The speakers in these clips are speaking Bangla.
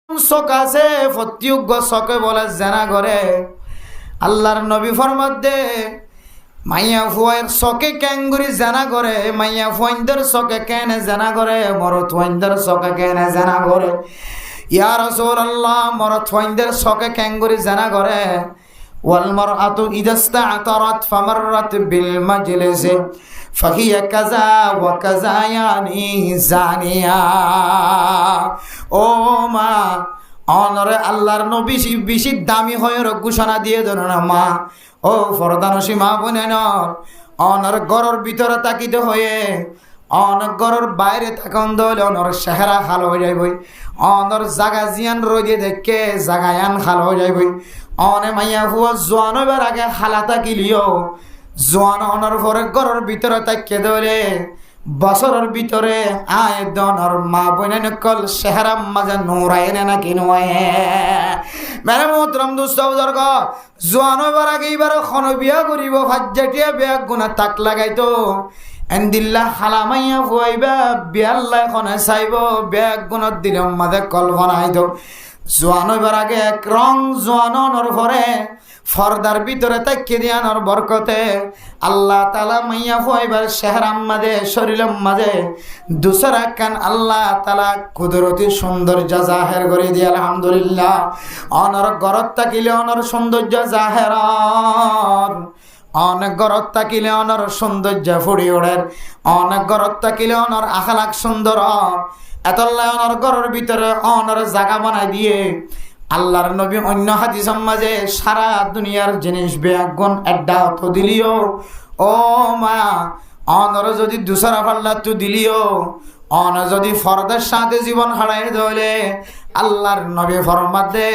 চোখ আছে প্রত্যুজ্ঞ চোখে বলে জেনা করে। আল্লাহর নবী ফরমাতে মাইয়া ফুয়ার চোখে ক্যাঙ্গুরি জেনা করে, মাইয়া ফুয়াইন্দের চোখে কেনে জেনা করে, মরত ফুয়াইন্দের চোখে কেনে জেনা করে। ইয়া রাসূলুল্লাহ, মরত ফুয়াইন্দের চোখে ক্যাঙ্গুরি জেনা করে। ওয়াল মারআতু ইদাস্তা'তারাত ফামাররাত বিল মাজলিসি ফাহিয়া কাযা ওয়া কাযা ইয়ানি জানিয়া। ও মা, অনরে আল্লাহর নবী বেশি দামি হয়ে ঘোষণা দিয়ে দেন না মা। ও ফরদানসী মা বোনেন, অনর ঘরের ভিতরে তাকিতে হয়ে অনেক ঘরের বাইরে থাকুন দলে অনর চেহারা খাল হয়ে যাইবই, অনর জাগা জিয়ান রোদে দেখে জাগায়ান খাল হয়ে যাইবই। অনে মাইয়া হুয়া জোয়ান হইবার আগে খালা তাকিলিও, জোয়ান অনর ঘরের ঘরের ভিতরে তাকিয়ে ধরে বছরের ভিতরে আয় দনর মা বোনেন কল চেহারার মাঝে নোরায় না নাকি নয়। মেরে মোহতরম দুস্থ বুজুর্গ, জোয়ান হইবার আগে এবার খন বিয়া করিব, ফাজ্জাটিয়া বিয়া গুণা তাক লাগাইতো এন্দিল্লা খালা মাইয়া ফুয়াইবা বিয়াল্লা খনে চাইব, বিয়া গুণত দিলে মাঝে কল্পনা আইতো। জোয়ান হইবার আগে এক রং জোয়ানর ঘরে ফর্দার ভিতরে তাকিয়ে দিয়ানোর বরকতে আল্লাহ তালা মাইয়া ফুয়াইবার চেহারার মাঝে শরীরের মাঝে দুসরা কান আল্লাহ তালা কুদরতি সৌন্দর্য জাহের করে দিয়ে আলহামদুলিল্লাহ। অনর গরত তাকিলে অনর সৌন্দর্য জাহের, অনেক গরত তাকিলে অনর সৌন্দর্য ফুড়ি ওড়ের, অনেক গরত তাকিলে অনর আখালাক সুন্দর। এতল্লা অনর ঘরের ভিতরে অনর জায়গা বানাই দিয়ে আল্লাহর নবী অন্য হাদিসের মাঝে সারা দুনিয়ার জিনিস বেগুন এড্ডা তো দিলিও। ও মা, অনর যদি দুসরা পাল্লা তো দিলিও, অন যদি ফরদের সাথে জীবন হারাই ধরে আল্লাহর নবী ফরমাতে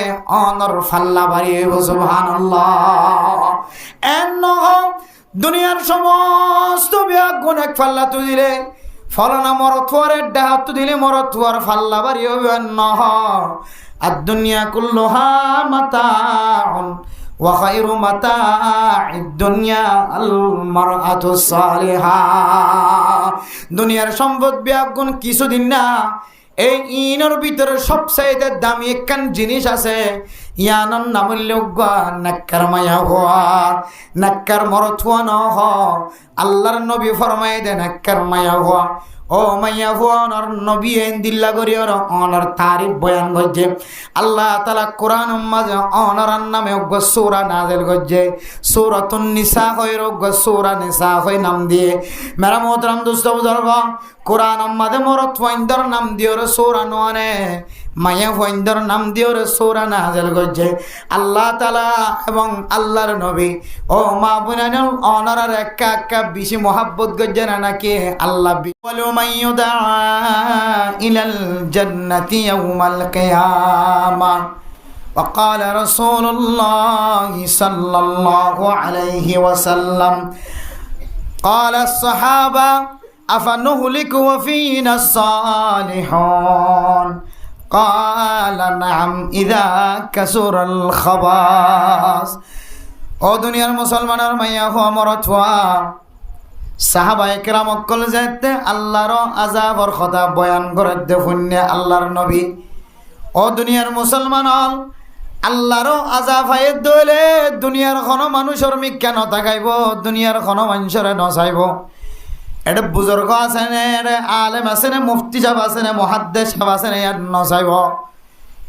অনর ফাল্লা বাড়িয়ে সুবহানাল্লাহ। এন দুনিয়ার সমস্ত বেগুন এক ফাল্লা তো দিলে ফলনা মরথুয়ারের ডাহাত দিলে মরথুয়ার ফাল্লা বাড়ি হবে নহ। আর দুনিয়া কুল্লুহা মাতাউন ওয়া খায়রু মাতা'id দুনিয়া আল মারআতুস সালিহা। দুনিয়ার সম্পদ বিয়াগুন কিছুদিন না, এই ইনের ভিতরে সবচাইতে দামি একখান জিনিস আছে, ইয়ানন নাম হইল নাক্কার মায়া হওয়া, নাক্কার মরথুয়া ন হ। আল্লাহর নবী ফরমাই দে নাক্কার মায়া হওয়া। ও মাইয়া হওয়া অনর নবী দিল্লা করি অনর তারিফ বয়ান করছে। আল্লাহ তালা কোরআন মাঝে অনর নামে সূরা নাযিল করছে, সূরাতুন নিসা হয়ে সূরা নিসা হয়ে নাম দিয়ে। মেরা মোহতরম দোস্ত বুজুর্গ, কোরআন মাঝে মরত ওয়াইন্দর নাম দিয়ে সূরা নয়, মাইয়া ওয়াইন্দর নাম দিয়ে সূরা নাযিল করছে আল্লাহ তালা এবং আল্লাহর নবী। ও মা বোনেন, অনর একা একা বেশি মহাব্বত করছে না নাকি আল্লাহ। ومن يدعى إلى الجنة يوم القيامة وقال رسول الله صلى الله عليه وسلم قال الصحابة أفنهلك وفينا الصالحون قال نعم إذا كسر الخباث। ও দুনিয়ার মুসলমানের মাইয়া হওয়া মরথুয়া সাহাবায়ে কেরাম অকল যাইতে আল্লাহর আযাবর কথা বয়ান করে দেখুননে আল্লাহর নবী। ও দুনিয়ার মুসলমান, আল্লাহর আযাব হায়ে দইলে দুনিয়ার কোনো মানুষের মিথ্যা ন থাকাইব, দুনিয়ার কোনো মানুষের নচাইব। এটা বুজুর্গ আছে নে, আলেম আছে নে, মুফতি সাহেব আছে নে, মুহাদ্দিস সাহেব আছে নে, ইয়ার নচাইব।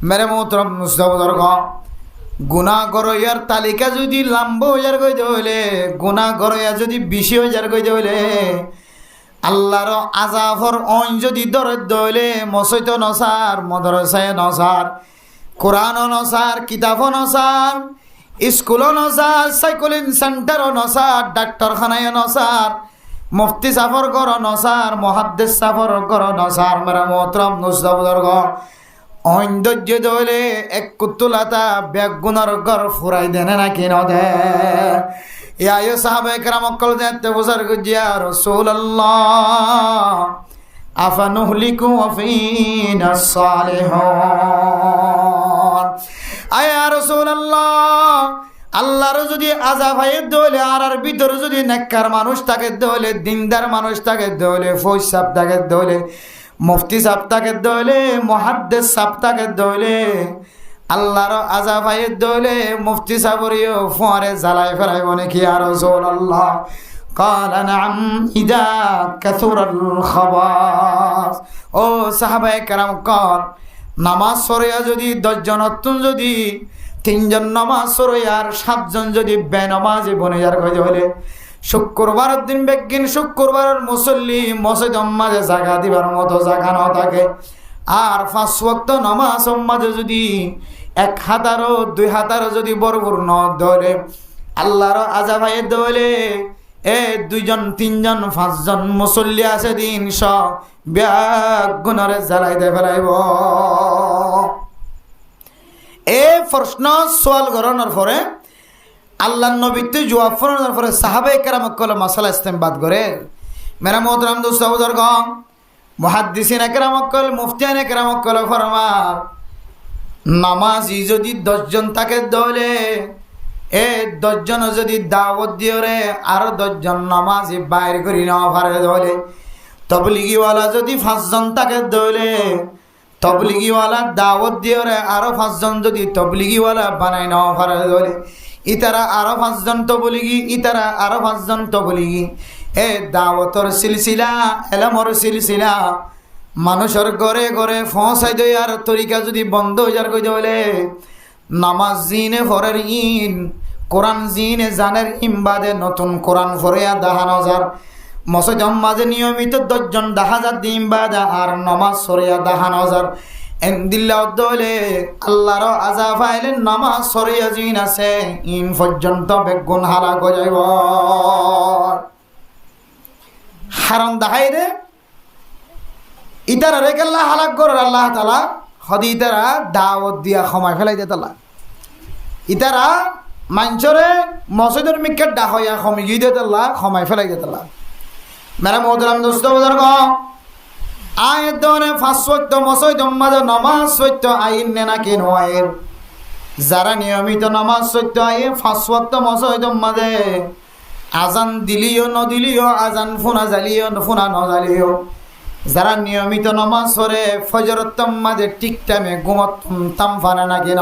মেরে মোহতরম বুজুর্গ, গুনাহ গরয়ার তালিকা যদি লম্বা হইয়ার গই হইলে, গুনাহ গরয়া যদি বেশি হইয়ার গই হইলে, আল্লাহর আযাবর অন যদি দরদ হইলে মসজিদ নসার, মাদ্রাসায় নসার, কোরআন নসার, কিতাব নসার, স্কুল নসার, সাইকেলিং সেন্টার নসার, ডাক্তারখানায় নসার, মুফতি সাফর ঘর নসার, মুহাদ্দিস সাফর ঘর নসার। মেরা মোহতরম বুজুর্গ, ঐন্দর্য দলে এক কুতুলাতা বেগুনার ঘর ফুরাই দেনে নাকি নদে। ইয়ায় সাহাবায়ে কেরাম অকল যাতে বুঝার গুজিয়া রাসূলুল্লাহ আফানুহলিকু ওয়া ফীনা সালিহুন। আয়া রাসূলুল্লাহ, আল্লাহর যদি আযাব হয় দলে আর ভিতরে যদি নেককার মানুষ থাকে দলে, দিনদার মানুষ থাকে দলে, ফয়সাব থাকে দলে, মুফতি সাপ্তাকে দইলে মুহাদ্দিস সাপ্তাকে দইলে আল্লাহর আজাবায়ে দইলে মুফতি সাবরিও ফুয়ারে জ্বালাই ফেলাইব নাকি ইয়া রাসূলুল্লাহ قال نعم إذا كثر الخباث ও সাহাবায়ে কেরাম কর নামাজ পড়িয়া যদি 10 জন যদি 3 জন নামাজ পড়ে আর 7 জন যদি বেনামাজি বনে যার কই হলে শুক্রবারের দিন বেগিন শুক্রবারের মুসল্লি মসজিদ মাঝে জায়গা দিবার মতো জায়গা না থাকে আর 5 ওয়াক্ত নামাজ মাঝে যদি 1,000 2,000 যদি বরবর ন ধরে আল্লাহর আজাবায়ে দলে 2 জন 3 জন 5 জন মুসল্লি আছে দিন সব ব্যাগুনারে জ্বালাইতে ফেলাইব এই প্রশ্ন সওয়াল করানোর পরে আল্লাহর নবীতে জবাব ফরানোর পরে সাহাবায়ে কেরাম কল মাসালা ইস্তেমবাদ করে মেরা মোহতারাম দোস্ত বুজুর্গ মুহাদ্দিসিন কেরাম কল মুফতিয়ান কেরাম কল ফরমার নামাজি যদি 10 জন থাকে দলে 10 জন যদি দাওয়াত দিও রে আর 10 জন নামাজি বাইরে করি না পারে দলে তবলিগিওয়ালা যদি 5 জন থাকে দলে তবলিগিওয়ালা দাওয়াত দিও রে আরো 5 জন যদি তবলিগিওয়ালা বানাই না পারে দলে ইতারা আরো 5 জন তবলিগি ইতারা আরো 5 জন তবলিগি দাওয়াতর সিলসিলা এলমর সিলসিলা মানুষের ঘরে ঘরে পৌঁছাই দেওয়ার তরিকা যদি বন্ধ হয়ে যার কই বলে নামাজ জিনে ফরের ইন কোরআন জিনে জানের ইমবাদে নতুন কোরআন ফরিয়া 10,000 মসজিদ মাঝে নিয়মিত 10 জন 10,000 দিন বাদা আর নামাজ সরিয়া 10,000 এন্দিল্লাহ দলে আল্লাহর আযাব আইলে নামাজ সরিয়া জিন আছে ইন পর্যন্ত বেগুন হালাক হয়ে যাইব হারাম দেখাই রে ইতারা রেখে আল্লাহ হালাক করার আল্লাহ তাআলা হদি ইতারা দাওয়াত দিয়া সময় ফেলাই দে তালা ইতারা মাঞ্চরে মসজিদের মিকে ডাহইয়া খমিগি দে তালা সময় ফেলাই দে তালা মেরা মোহতারাম দোস্ত বুজুর্গ আয়াত দনে 5 ওয়াক্ত মসজিদ মাঝে নামাজ সত্য আইন নে না কেন আয়ের যারা নিয়মিত নামাজ সত্য আইন 5 ওয়াক্ত মসজিদ মাঝে আজান দিলিও ন দিলিও আজান ফোনা জ্বালিও ফোনা ন জ্বালিও যারা নিয়মিত নামাজ পড়ে ফজরত মাঝে ঠিক টাইমে ঘুমত তাম ফানে না কেন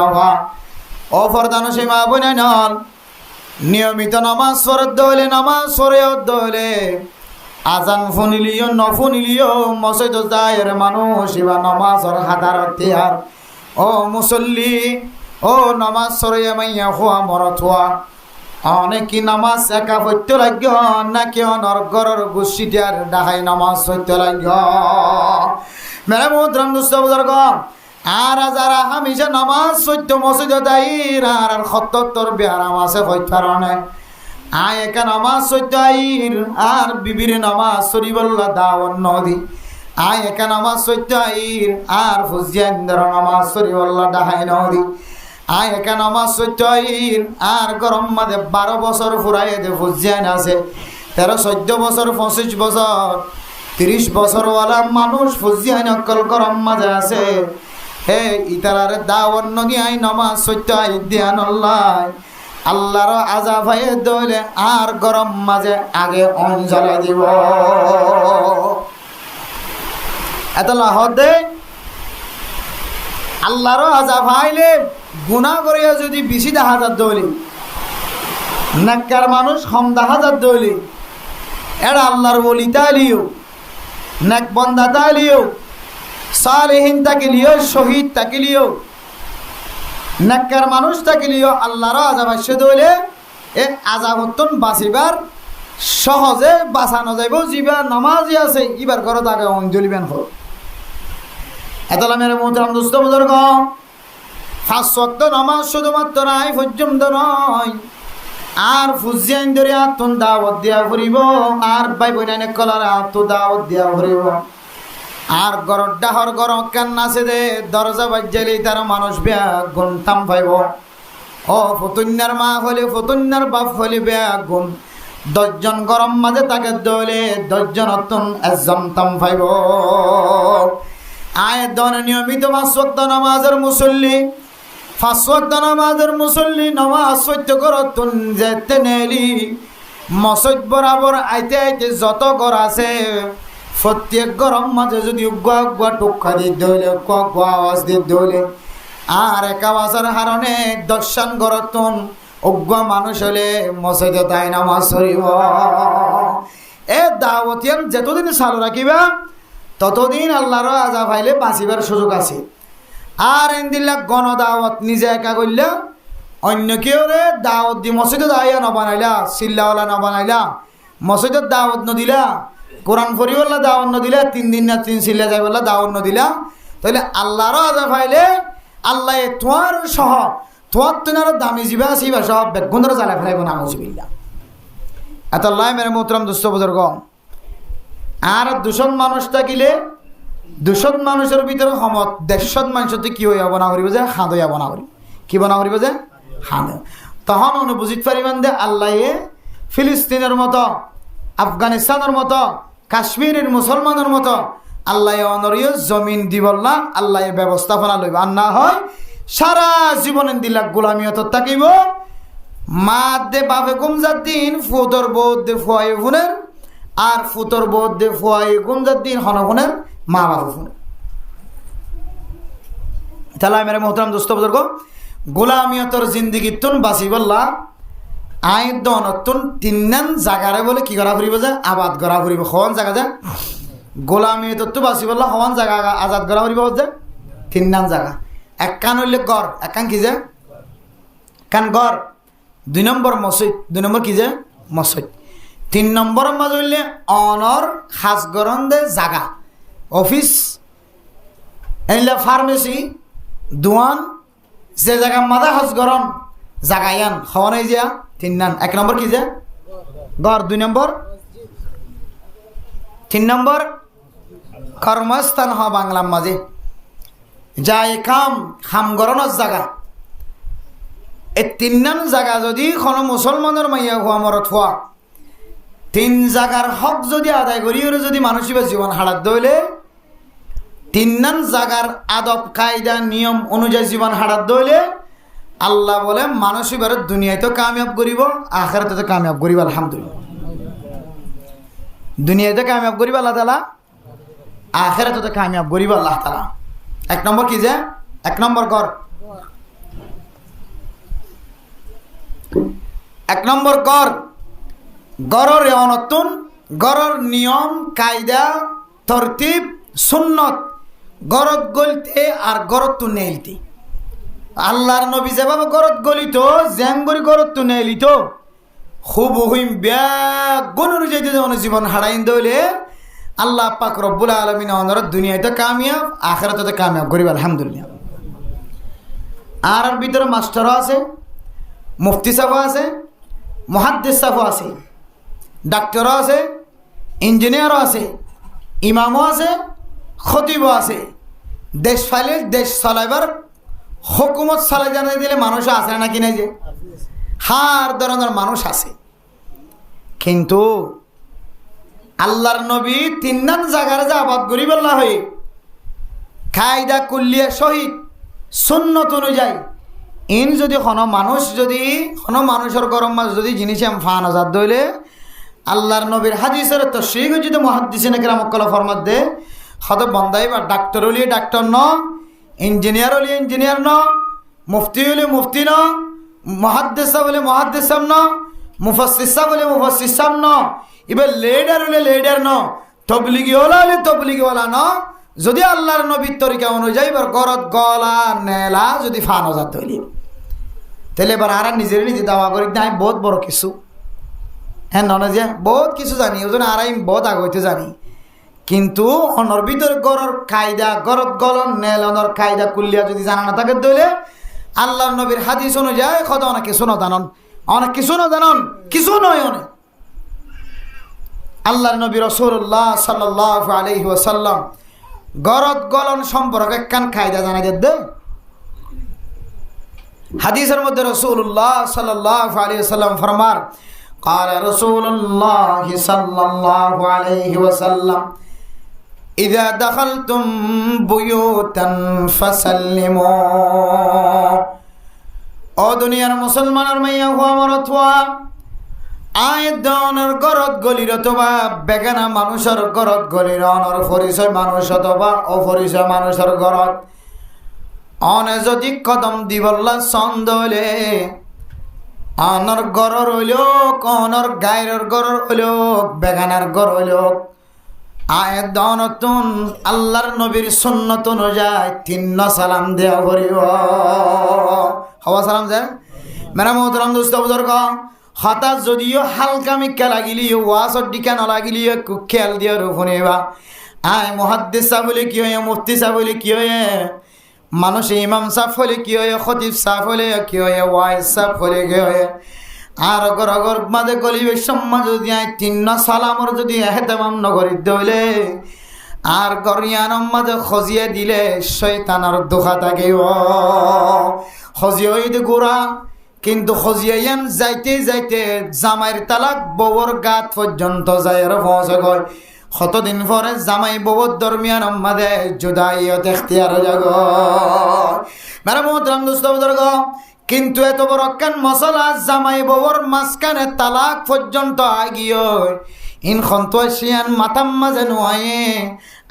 ও ফরদানো সীমা বনে নল নিয়মিত নামাজ পড়ে দলে নামাজ পড়ে দলে আজান ফুনিলিও নফুনিলিও মসজিদ যায়ের মানুষ ইবা নামাজর হাদারত তিয়ার ও মুসল্লি ও নামাজ সরিয়া মাইয়া হওয়া মরত হওয়া অনেকি নামাজ একা পড়তে লাগি নাকি অনর গরর গুছিটার ডাহাই নামাজ পড়তে লাগি মেরে মোহতারাম দোস্ত বুজুর্গ আর যারা হামেশা নামাজ পড়তে মসজিদ দাইর আর 77 বিহারাম আছে কইতারনে আয় একা নামাজ পড়তে আইর আর বিবির নামাজ সরিবল্লা দাওয়ান নদী আয় একা নামাজ পড়তে আইর আর ফুজিয়ান্দর নামাজ সরিবল্লা ডাহাই নদী আয় একা নামাজ সত্য আইন আর গরম মাঝে 12 বছর ফুরাইয়ে দে ফুজিয়ান আছে 13-14 বছর 25 বছর 30 বছরওয়ালা মানুষ ফুজিয়ান অকল গরম মাঝে আছে হে ইতারার দাওয়ান নগি আই নামাজ সত্য আই দিয়ান আল্লাহর আযাব আয়ে দলে আর গরম মাঝে আগে অঞ্জলা দিব এতলা হদে আল্লাহর আযাব আইলে গুনাহ করিয়া যদি 20,000 দলি নেককার মানুষ 10,000 দলি এরা আল্লাহর ওলি তালিও নেক বান্দা তালিও সালেহিন তাকিলিও শহীদ তাকিলিও নেককার মানুষ তাকিলিও আল্লাহর আযাব আসে দলে এ আযাবতন বাঁচিবার সহজে বাঁচানো যাইব জিবা নামাজি আছে ইবার ঘর তাকে অঞ্জলিবেন হল এতলা মেরে মোহতারাম দোস্ত বুজুর্গ 5 ওয়াক্ত নামাজ শুধুমাত্র নাই পর্যন্ত নয় আর ফুজিয়ান ধরে আত্মন দাওয়াত দিয়া ফুরিব আর ভাই বোনানে কলার আত্ম দাওয়াত দিয়া ফুরিব আর গরর ডাহর গর কেন আছে দে দরজা বাজ্জালি তার মানুষ বেয়া গুণ থাম পাইব ও ফতুন্নার মা হলে ফতুন্নার বাপ হলে বেয়া গুণ 10 জন গরম মাঝে তাকে দলে 10 জন অতন একজন থাম পাইব আয় দন নিয়মিত 5 ওয়াক্ত নামাজের মুসল্লি 5 ওয়াক্ত নামাজের মুসল্লি নামাজ সত্য করতুন যেতে নেলি মসজিদ বরাবর আইতে আইতে যত ঘর আছে প্রত্যেক গরম মাঝে যদি উগ্গা উগ্গা টুকা দিতে হইলে উগ্গা আওয়াজ দিতে হইলে আর এক আওয়াজের হারণে দর্শন গরতন উগ্গা মানুষ হলে মসজিদে তাই নামাজ পড়িব। এ দাওয়াতিয়ান যতদিন চালু রাখিবা ততদিন আল্লাহর আযাব পাইলে বাঁচিবার সুযোগ আছে। আর এনদিল্লা গণ দাওয়াত নিজে একা করলে অন্য কেউ রে দাওয়াত দি মসজিদে দাঁড়িয়ে নবানাইলা, চিল্লাওয়ালা নবানাইলা, মসজিদের দাওয়াত নদিলা, কোরআন পড়িওয়ালা দাওয়াত নদিলা, 3 দিন না 3 চিল্লা যাইওয়ালা দাওয়াত নদিলা, তাহলে আল্লাহর আযাব পাইলে আল্লাহ তোমার সহ তোমার তোমার দামি জিবা সিবা সব বেগুনের জ্বালা ফেলাইব না মুজিবিল্লা। এত আল্লাহ মেরে মোহতরম দুস্থ বুজুর্গ। আর দূষণ মানুষ থাকিলে দূষণ মানুষের ভিতরে সমত 150 মানুষতে কি হইয়া বনা করিব যে হাঁদ হইয়া বনা করিব, কি বনা করিব যে হাঁদ। তখন উনি বুঝিতে পারিবেন যে আল্লাহে ফিলিস্তিনের মতো, আফগানিস্তানের মতো, কাশ্মীরের মুসলমানের মতো আল্লাহ অনরীয় জমিন দিবল্লা আল্লাহ ব্যবস্থাপনা লইব। আর না হয় সারা জীবনের দিলা গোলামিয়ত থাকিব। মা দে বাপে কুমজার দিন ফুতর বোধ দে ফুয়াই ফুনের, আর ফুতর বোধ দে ফুয়াই কুমজার দিন হনফুনের মা বাপে ফুনের। তাহলে মেরে মোহতরম দোস্ত বুজুর্গ, গোলামিয়তর জিন্দিগি তুন বাঁচি বললা আই দনতুন 3 জায়গারে বলে কি করা ফুরিব যে আবাদ করা ফুরিব। হন জায়গা যে গোলামিয়তর তো বাঁচি বললা হন জায়গা আজাদ করা ফুরিব যে 3 জায়গা। এক কান হইলে গড়, এক কান কি যে কান গড়, 2 নম্বর মসজিদ, 2 নম্বর কি যে মসজিদ, 3 নম্বর মাঝে হইলে অনর খাসগরন দে জাগা, অফিস এলে ফার্মেসি দোয়ান, যে জায়গা মাদা খাসগরন জাগায়ান হওয়ানাই যা 3 নান। 1 নম্বর কি যে গড়, 2 নম্বর 3 নম্বর কর্মস্থান হ বাংলার মাঝে যাই কাম খামগরণের জায়গা। এই 3 নান জায়গা যদি কোনো মুসলমানের মাইয়া হওয়া মরত হওয়া 3 জায়গার হক যদি আদায় করি যদি মানুষের জীবন হারাত দইলে 3 নান জায়গার আদব কায়দা নিয়ম অনুযায়ী জীবন হারাত দইলে আল্লাহ বলে মানুষ এবারে দুনিয়ায় তো কামিয়াব করিব, আখিরাতে তো কামিয়াব করিব। আলহামদুলিল্লাহ, দুনিয়াতে কামিয়াব করিব আল্লাহ তাআলা, আখিরাতে তো কামিয়াব করিব আল্লাহ তাআলা। 1 নম্বর কি যে 1 নম্বর ঘর, 1 নম্বর ঘর, ঘরের অনতুন, ঘরের নিয়ম কায়দা তরতিব সুন্নত গরত গলিতে আর গরত তু নেইলতে। আল্লাহর নবী যেভাবে গরত গলিত জ্যাঙ্গরি গরত তু নেইলিত খুব হইম ব্যাগুণ অনুযায়ী জীবন হারাইন দইলে আল্লাহ পাক রব্বুল আলামিন অনর দুনিয়াতে কামিয়াব, আখিরাতে কামিয়াব করিব। আলহামদুলিল্লাহ। আর ভিতরে মাস্টারও আছে, মুফতি সাহেবও আছে, মুহাদ্দিস সাহেবও আছে, ডাক্তারও আছে, ইঞ্জিনিয়ারও আছে, ইমামও আছে, খতিবও আছে। দেশ ফাইলে দেশ চালাইবার হুকুমত চালাই জানাই দিলে মানুষ আছে নাকি নাই যে হার ধরনের মানুষ আছে। কিন্তু আল্লাহর নবী 3 নান জায়গার যে আবাদ করি বললা হয়ে কায়দা কুল্লিয়া শহীদ সুন্নত অনুযায়ী ইন যদি কোনো মানুষের গরম মাছ যদি জিনিস ফান আজাদ দইলে আল্লাহর নবীর হাদিসের তশরিহ যদি মুহাদ্দিসিনে কেরাম কলা ফরমাত দে হত বন্দাই বা ডাক্তার হলি ডাক্তার ন, ইঞ্জিনিয়ার হলি ইঞ্জিনিয়ার ন, মুফতি হলি মুফতি ন, মুহাদ্দিস হলি মুহাদ্দিস ন, মুফাসসির হলি মুফাসসির ন, এবার লিডার হলে লিডার ন, তবলিগি ওয়ালা হলে তবলিগি ওয়ালা ন। যদি আল্লাহর নবীর তরিকা অনুযায়ী এবার গরত গলা নেলা যদি ফান আজাদ হইলি তাহলে এবার আর নিজের নিজে দাওয়া করি না আমি বহুত বড় কিছু, হ্যাঁ নয় যে বহুত কিছু জানি, ওই জন্য আর আমি বহুত আগইতে জানি। কিন্তু অনর ভিতরে গরর কায়দা গরত গলন নেল অনর কায়দা কুল্লিয়া যদি জানা না থাকে দইলে আল্লাহর নবীর হাদিস অনুযায়ী কত অনেক কিছু না জানন, অনেক কিছু না জানন, কিছু নয় অনেক। আল্লাহর নবী রাসূলুল্লাহ সাল্লাল্লাহু আলাইহি ওয়াসাল্লাম গরত গলন সম্পর্কে কান কায়দা জানাই দে। হাদিসের মধ্যে রাসূলুল্লাহ সাল্লাল্লাহু আলাইহি ওয়াসাল্লাম ফরমান قال رسول الله صلى الله عليه وسلم إذا دخلتم بيوتا فسلموا। ও দুনিয়ার মুসলমানের মাইয়া হওয়া মরত হওয়া আয় দনের গরত গলির অথবা বেগানা মানুষের গরত গলির অনর পরিচয় মানুষ অথবা অপরিচয় মানুষের গরত অনে যদি কদম দিবল্লা ছন্দলে অনর গরর হইলোক অনর গায়ের গরর হইলোক বেগানার গর হইলোক আয় দনতুন আল্লাহর নবীর সুন্নত অনুযায়ী 3 সালাম দেওয়া করিব হওয়া সালাম যায় মেরা মোহতরম দোস্ত বুজুর্গ হঠাৎ যদিও হালকা মিক্কা লাগিলিও ওয়াসর ডিকা নলাগিলিও একটু খেয়াল দিয়ে রুফুনিবা আয় মুহাদ্দিস সাহেব বলে কি হয় মুফতি সাহেব বলে কি হয় মানুষ ইমাম সাহেব হলে কি হয় খতিব সাহেব হলে কি হয় ওয়াইজ সাহেব হলে কি হয় আর গর মাঝে গলিবের সম্মান যদি আয় 3 সালামর যদি এহতেমাম নগরী দইলে আর গরিয়ানম মাঝে খজিয়ে দিলে শয়তানের দুঃখা থাকে খজিয়ে ঈদ গোড়া কিন্তু খজিয়ান যাইতে যাইতে জামাইর তালাক বউর গাত পর্যন্ত যায় আর পৌঁছে গয় কতদিন পরে জামাই বউর দরমিয়ান মাঝে জুদাইয়ত এখতিয়ার জাগ মেরা মোহতরম দোস্ত বুজুর্গ কিন্তু এত বড় কান মশলা জামাই বউর মাঝখানে তালাক পর্যন্ত আগিয়ে ইনখন তো শিয়ান মাথাম মাঝে নোয়ায়ে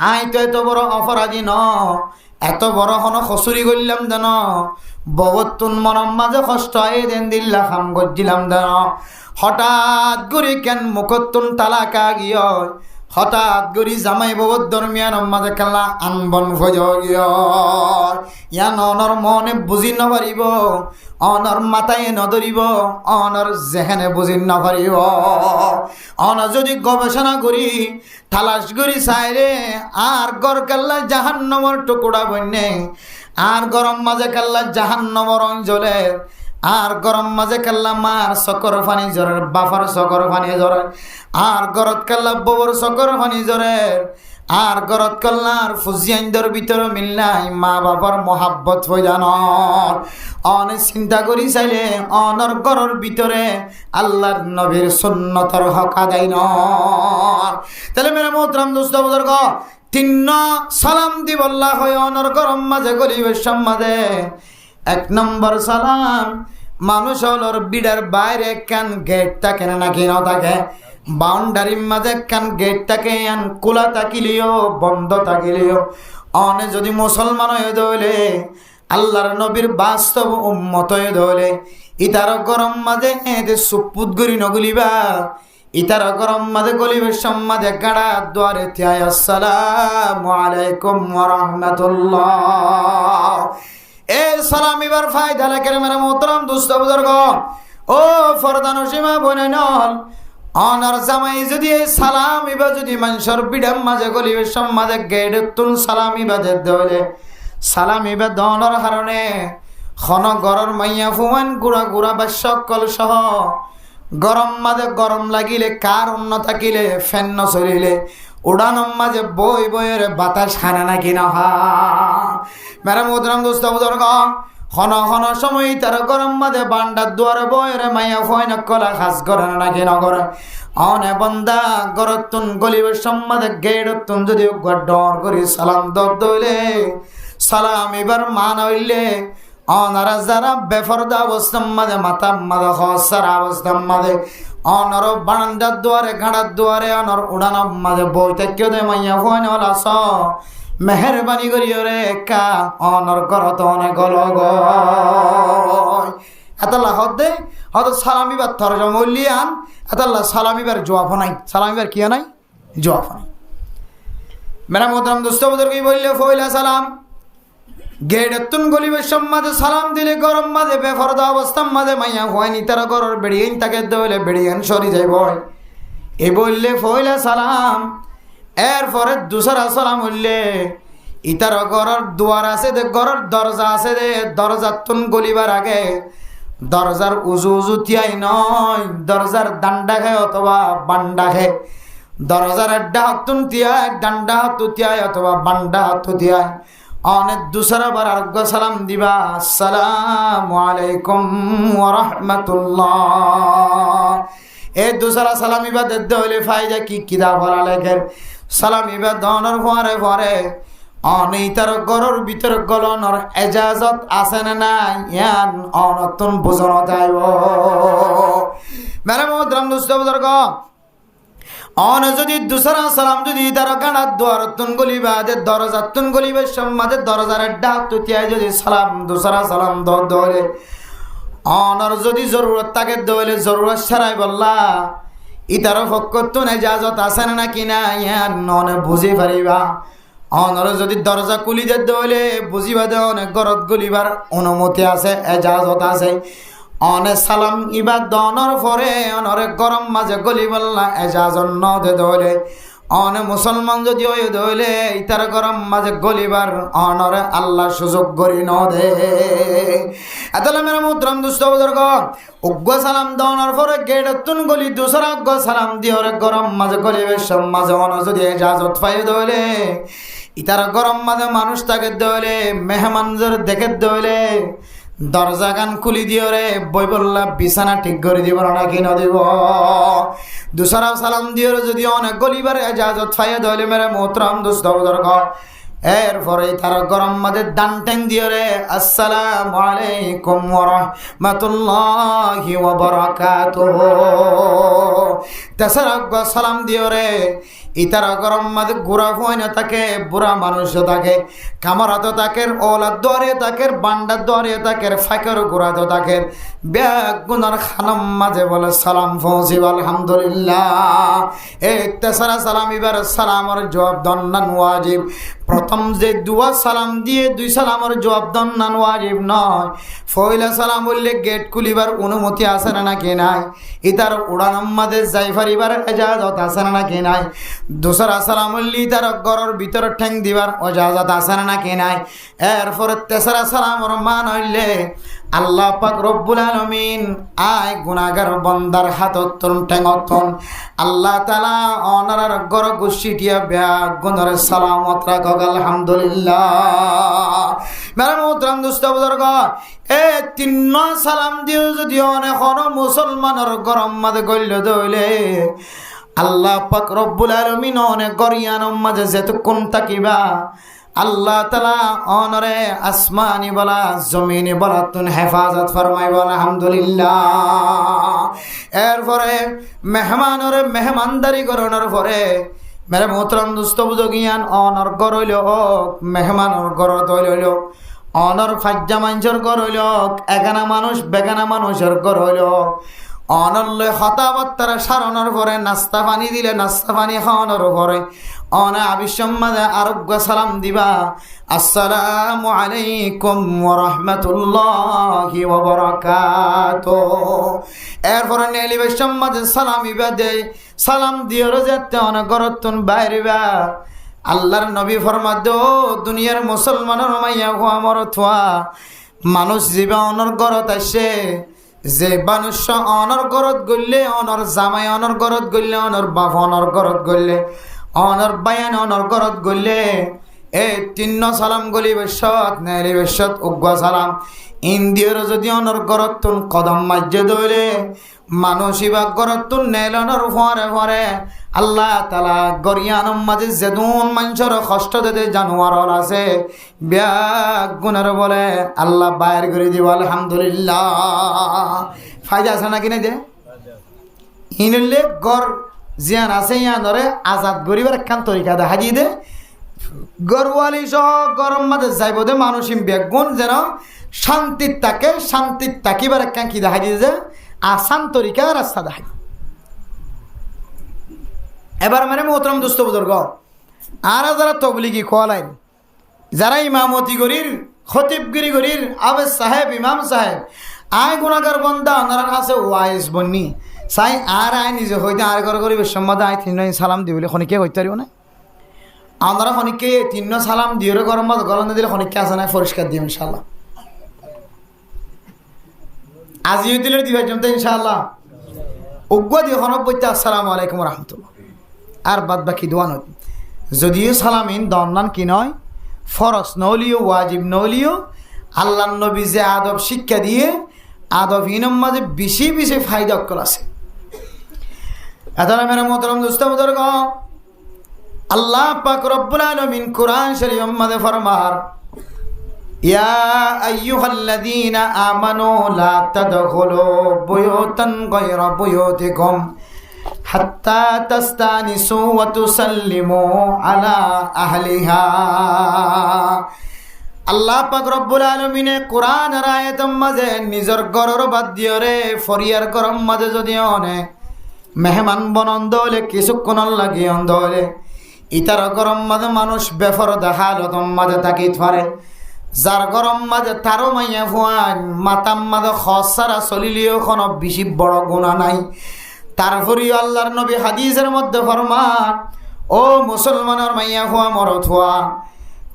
আই তো এত বড় অপরাধী ন এত বড় হন খসুরি করলাম দেন ববতুন মনম মাঝে কষ্ট দেন দিল্লা খাম গজিলাম দেন হঠাৎ গুরি কেন মুখতুন তালাকা গিয়ে হঠাৎ গুরি জামাই ববর দরমিয়ান মাঝে কালা আনবন ভজ গিয়ে ইয়ান অনর মনে বুঝি নপারিব অনর মাথায় নধরিব অনর জেহেনে বুঝি নপারিব অন যদি গবেষণা করি তালাশ করি চাইরে আর গর কাল্লা জাহান্নমর টুকুরা বন্যে আর গরম মাঝে কাল্লা জাহান্নমর অঞ্চলে আর গরম মাঝে কাল্লা মার চকর ফানি জ্বরের বাফার চকর ফানি জ্বরে আর গরত কাল্লা ববর চকর ফানি জ্বরে আর গরত কাল্লার ফুজিয়াইন্দর ভিতরে মিললাই মা বাবার মহাব্বত হয়ে জানর অনেক চিন্তা করি চাইলে অনর গরর ভিতরে আল্লাহর নবীর সুন্নতর হক আদায় নর তাহলে মেরা মোহতরম দোস্ত বুজুর্গ 3 সালাম দিবল্লা হয় অনর গরম মাঝে গলিবের সম্মাদে 1 নম্বর সালাম মানুষ হলর বিড়ার বাইরে কান গেট থাকে না নাকি না থাকে বাউন্ডারির মাঝে কান গেট থাকে আন খোলা থাকিলেও বন্ধ থাকিলেও অনে যদি মুসলমান হয়ে দইলে আল্লাহর নবীর বাস্তব উম্মত হয়ে দইলে ইতার গরম মাঝে এতে সুপুত গরি নগুলিবা ইতার গরম মাঝে গলিবের সম্মাদে গাড়া দুয়ারে তিয়ায় আসসালামু আলাইকুম ওয়া রাহমাতুল্লাহ এ সালাম এবার ফায়দা লাগে মেরা মোহতরম দোস্ত বুজুর্গ ও ফরদান সীমা বনে নল অনার জামাই যদি এই সালাম এবার যদি মানুষের বিড়াম মাঝে গলিবের সম্মাদে গেড়ে তুন সালাম এবার দেওয়ালে সালাম এবার দনের কারণে খন গরর মাইয়া ফুয়ান গুড়া গুড়া বা সকল সহ গরম মাঝে গরম লাগিলে কার অন্য থাকিলে ফ্যান ন চলিলে উড়ানোর মাঝে বই বইয়ের বাতাস খানে নাকি না মেরা মোহতরম দোস্ত বুজুর্গ খন খন সময় তার গরম মাঝে বান্ডার দুয়ারে বইয়ের মাইয়া ফয় নকলা খাস করে নাকি না করে অনে বন্দা গরতুন গলিবের সম্মাদে গেড়তুন যদি ডর করি সালাম দইলে সালাম এবার মান হইলে অনারা যারা বেফরদা অবস্থার মাঝে মাথা মাঝে হসার অবস্থার মাঝে অনর বারান্দার দুয়ারে ঘাড়ার দুয়ারে অনর উড়ানোর মাঝে বইতে কেউ দে মাইয়া হইন হলাস মেহরবানি করিও রে কা অনর করত অনেক গল এতলা হদে হয়তো সালামিবার তরজা মূল্যান এতলা সালামিবার জবাব নাই সালামিবার কি নাই জবাব নাই মেরা মোহতরম দোস্ত বুজুর্গ বললে ফইলা সালাম গেড়তুন গলিবের সম্মাদে সালাম দিলে গরম মাঝে বেফরদা অবস্থার মাঝে মাইয়া হয়নি তারা গরর বেড়িয়েন তাকে দইলে বেড়িয়েন সরি যাইব এ বললে ফইলা সালাম এরপরে দুসরা সালাম হইলে ইতার গরর দুয়ার আছে দে গরর দরজা আছে দে দরজার তুন গলিবার আগে দরজার উজু উজু তিয়াই নয় দরজার ডান্ডা খায় অথবা বান্ডা খায় দরজার ডাহাতুন তিয়ায় ডান্ডা হাতু তিয়ায় অথবা বান্ডা হাতু তিয়ায় অনেক দুসরা বার আরোগ্য সালাম দিবা আসসালামু আলাইকুম ওয়া রাহমাতুল্লাহ এই দুসরা সালাম ইবা দিতে হইলে ফায়দা কি কিদা বলা লেখের সালাম ইবা দনের পরে পরে অনেইতার গরর ভিতর গলনের এজাজত আছে না নাই ইয়ান অনতুন বুঝানো যাইব মেরে মোহতরম দোস্ত বুজুর্গ অন যদি দুসরা সালাম যদি তার গানার দুয়ারতুন গলিবা দে দরজাতুন গলিবে সম্মাদের দরজার ডাক তুতিয়ায় যদি সালাম দুসরা সালাম দলে অনর যদি জরুরত থাকে দলে জরুরত ছাড়াই বললা ইতার ফক্কতুন ইজাজত আছে নাকি না ইয়ান ননে বুঝি পারিবা অনর যদি দরজা খুলি দে দলে বুঝিবা দে অনেক গরত গলিবার অনুমতি আছে ইজাজত আছে অনে সালাম ইবা দনর পরে অনরে গরম মাঝে গলি বললা এজাজত ন দে দলে অনে মুসলমান যদি ওই দলে ইতার গরম মাঝে গলিবার অনরে আল্লাহ সুযোগ করি ন দে এতলে মেরে মুদ্রাম দুষ্ট বুজুর্গ উগ্র সালাম দনর পরে গেটতুন গলি দুসরা উগ্র সালাম দিওরে গরম মাঝে গলিবে সব মাঝে অন যদি এজাজত পাই দলে ইতার গরম মাঝে মানুষ তাকে দলে মেহমানজর দেখে দলে দরজা গান খুলি দিও রে বই বললা বিছানা ঠিক করে দিব না কি না দিব দুসরা সালাম দিও যদি অনেক গলিবার ইজাজত পাইয়া দলে মেরে মোহতরম দোস্ত বুজুর্গ এরপরে তার গরম মাঝে দান ট্যাং দিও রে আসসালামু আলাইকুম ওয়া রাহমাতুল্লাহি ওয়া বারাকাতুহু তেসরা সালাম দিও রে ইতারা গরম মাঝে গুড়া হয় না তাকে বুড়া মানুষ থাকে কামারাতো তাকে ওলাদ দরে তাকে বান্ডার দরে তাকে ফাঁকের গুড়া তো তাকে ব্যাগ গুনার খানম মাঝে বলে সালাম ফৌজিব আলহামদুলিল্লাহ এই তেসরা সালাম এবার সালামর জবাব দন্নান ওয়াজিব প্রথম যে দুয়া সালাম দিয়ে দুই সালামের জবাব দন্নান ওয়াজিব নয় ফয়লা সালাম বললে গেট খুলিবার অনুমতি আছে না নাকি নাই ইতার উড়ান মাঝে যাই ফারিবার ইজাজত আছে না নাকি নাই দুসরা সালাম বললি তার গরর ভিতর ঠ্যাং দিবার ইজাজত আছে না নাকি নাই এরপরে তেসরা সালামর মান হইলে আল্লাহ পাক রব্বুল আলামিন আয় গুনাহগার বান্দার হাততন ঠ্যাঙতন আল্লাহ তাআলা অনার গর গুছিটিয়া ব্যাগ গুনার সালামত রাখক আলহামদুলিল্লাহ মেরে মোহতরম দোস্ত বুজুর্গ এ তিন সালাম দিও যদি অনেক মুসলমানের গরম মাঝে গইল দইলে আল্লাহ পাক রব্বুল আলামিন অনেক গরিয়ান মাঝে যেতক্ষণ থাকিবা আল্লাহ তাআলা অনরে আসমানি বলা জমিনে বলা তুন হেফাজত ফরমাইব আলহামদুলিল্লাহ এরপরে মেহমানরে মেহমানদারি করণের পরে মেরে মোহতরম দোস্ত বুজুর্গিয়ান অনর গর হইল মেহমানর গর হইল অনর ফাজ্জা মানুষের গর হইল এগানা মানুষ বেগানা মানুষের গর হইল অনল্লে হতাবাত্তার সারণের পরে নাস্তা পানি দিলে নাস্তা পানি খাওয়ানোর পরে অনা আবিসম্মাদে আরোগ্য সালাম দিবা আসসালামু আলাইকুম ওয়া রাহমাতুল্লাহি ওয়া বারাকাতুহু এরপরে নেলিবে সম্মাদে সালাম ইবাদে সালাম দিওর যেতে অনেক গরতন বাইরেবা আল্লাহর নবী ফরমাদ দুনিয়ার মুসলমানের মাইয়া হো আমার থোয়া মানুষ জীবা অনর গরত আসে যে মানুষ অনর গরত গললে অনর জামাই অনর গরত গললে অনর বাপ অনর গরত গললে অনর বায়ান অনর গরত গললে এই তিন সালাম গলি বেশত নেলি বেশত উগ্র সালাম ইন্দিয়র যদি অনর গরতুন কদম মাজ্জে দইলে মানুষই বা গরতুন নেলনর ফরে ফরে আল্লাহ তাআলা গরিয়ানম মাঝে যেদুন মানুষের কষ্ট দিতে জানোয়ার আছে ব্যাগ গুনার বলে আল্লাহ বাইর করে দিব আলহামদুলিল্লাহ ফায়দা আছে নাকি না যে ইনলে গর জিয়ান আছে ইয়ানরে আজাদ গরিবার একখান তরিকা দেখা দিয়ে দে গরওয়ালি সহ গরম মাঝে যাইব দে মানুষ বেগুন যেন শান্তির তাকিবার একখান কি দেখা দিয়ে যে আসান তরিকা রাস্তা দেখা এবার মানে মোহতরম দোস্ত বুজুর্গ আর যারা তবলিগি খোয়ালাইন যারা ইমামতি গরির খতিবগিরি গরির আবে সাহেব ইমাম সাহেব আয় গুণাগার বন্দা ওনারা কাছে ওয়াইস বন্নি চাই আর আয় নিজে হইতে আর ঘর করি সম্মাদ আয় তিন সালাম দিবলে খনিকে হইতে পারিব না আমরা খনিকে তিন সালাম দিয়ে গরম মাঝ গরম দিলে খনিকে আছে না পরিষ্কার দিই ইনশাল্লাহ আজিও দিলে দিবার জমতে ইনশাআল্লাহ উগ্র দিয়ে খনক বইতে আসসালামু আলাইকুম রহমতুল্লাহ আর বাদ বাকি দোয়া নয় যদিও সালামিন দন্নান কি নয় ফরস নলিও ওয়াজিব নলিও আল্লাহ নবী যে আদব শিক্ষা দিয়ে আদবহীনম মাঝে বেশি বেশি ফায়দা অক্কল আছে এতটা মেরে মোহতরম দোস্ত বুজুর্গ আল্লাহ পাক রব্বুল আলামিন কুরআন শরীফ মাঝে ফরমার ইয়া আইয়ুহাল্লাযীনা আমানু লা তাদখুলু বুয়ুতান গায়রা বুয়ুতিকুম হাত্তা তাস্তানিসু ওয়া তুসাল্লিমু আলা আহলিহা। আল্লাহ পাক রব্বুল আলামিনে কোরআনের আয়াতের মাঝে নিজের ঘরের বাদ দিয়ে রে ফরিয়ার গরম মাঝে যদি অনে মেহমান বনন্দ হলে কিছুক্ষণ লাগি অন্ধ হলে ইতার গরম মাঝে মানুষ বেফর দেখালো তোম মাঝে তাকিত পারে, যার গরম মাঝে তারও মাইয়া ফুয়ান মাতাম মাঝে খসারা চলিলেও কোনো বেশি বড় গুণা নাই। তারপরেও আল্লাহর নবী হাদিসের মধ্যে ফরমান, ও মুসলমানের মাইয়া ফুয়া মরত হওয়া,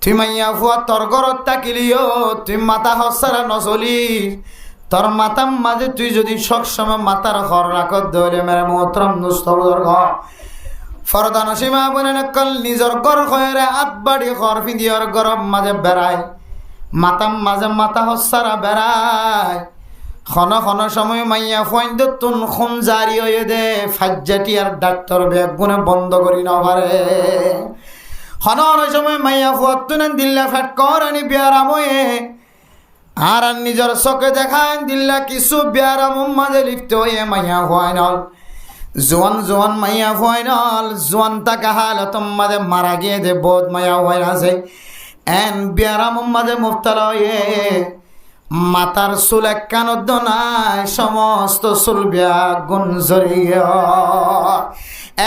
তুই মাইয়া ফুয়া তোর ঘরত থাকিলিও তুই মাথা খসারা নচলি, তোর মাতাম মাঝে তুই যদি সবসময় মাথার ঘর রাখত ধরে মেরে মোহতরম নুস্তবর ঘর ফরদান সীমা বনে নকল নিজের ঘর খয়েরে আটবাড়ি ঘর ফিদিয়র গরম মাঝে বেড়ায়, মাতাম মাঝে মাথা হসারা বেড়ায়। খন খন সময় মাইয়া ফাইন্দ তুন খুন জারি হয়ে দে ফাজ্জাটি আর ডাক্তার ব্যাগ গুনে বন্ধ করি না পারে। খন সময় মাইয়া ফুয়ার তুনে দিল্লা ফ্যাট কর আনি বিয়ারাম হয়ে আর নিজের চোখে দেখায় দিল্লা কিছু বিয়ারাম মাঝে লিপ্ত হয়ে মাইয়া ফাইনাল জোয়ান জোয়ান মাইয়া ফাইনাল জোয়ান তাকা হালত মাঝে মারা গিয়ে দে বোধ মাইয়া ফাইন আছে এন বিয়ারাম মাঝে মুফতালা হয়ে মাতার চুল এক কানত নাই সমস্ত চুল বিয়া গুণ জড়িয়ে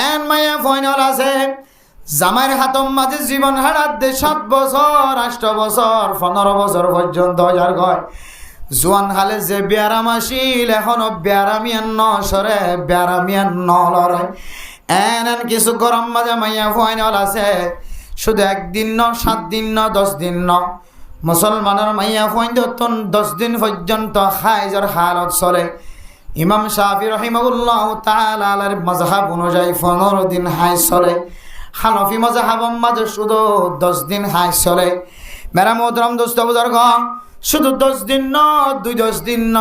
এন মাইয়া ফাইনাল আছে জামাইয়ের হাতম মাঝে জীবন হারাত দে 7 বছর 8 বছর 15 বছর পর্যন্ত যার গয় জোয়ান হালে যে বিয়ারাম আসিল এখনো বিয়ারামিয়ান নসরে বিয়ারামিয়ান নলরে এন কিছু গরম মাঝে মাইয়া ফাইনাল আছে শুধু 1 দিন ন 7 দিন ন 10 দিন ন মুসলমানের মাইয়া ফাইন্দ 10 দিন পর্যন্ত হাইজর হালত চলে। ইমাম শাফি রহিমাহুল্লাহ তাআলা আলার মাযহাব অনুযায়ী 15 দিন হাই চলে, হানফি মাযহাবের মাঝে শুধু 10 দিন হাই চলে। মেরা মোহতরম দোস্ত বুজুর্গ শুধু 10 দিন ন 10 দিন ন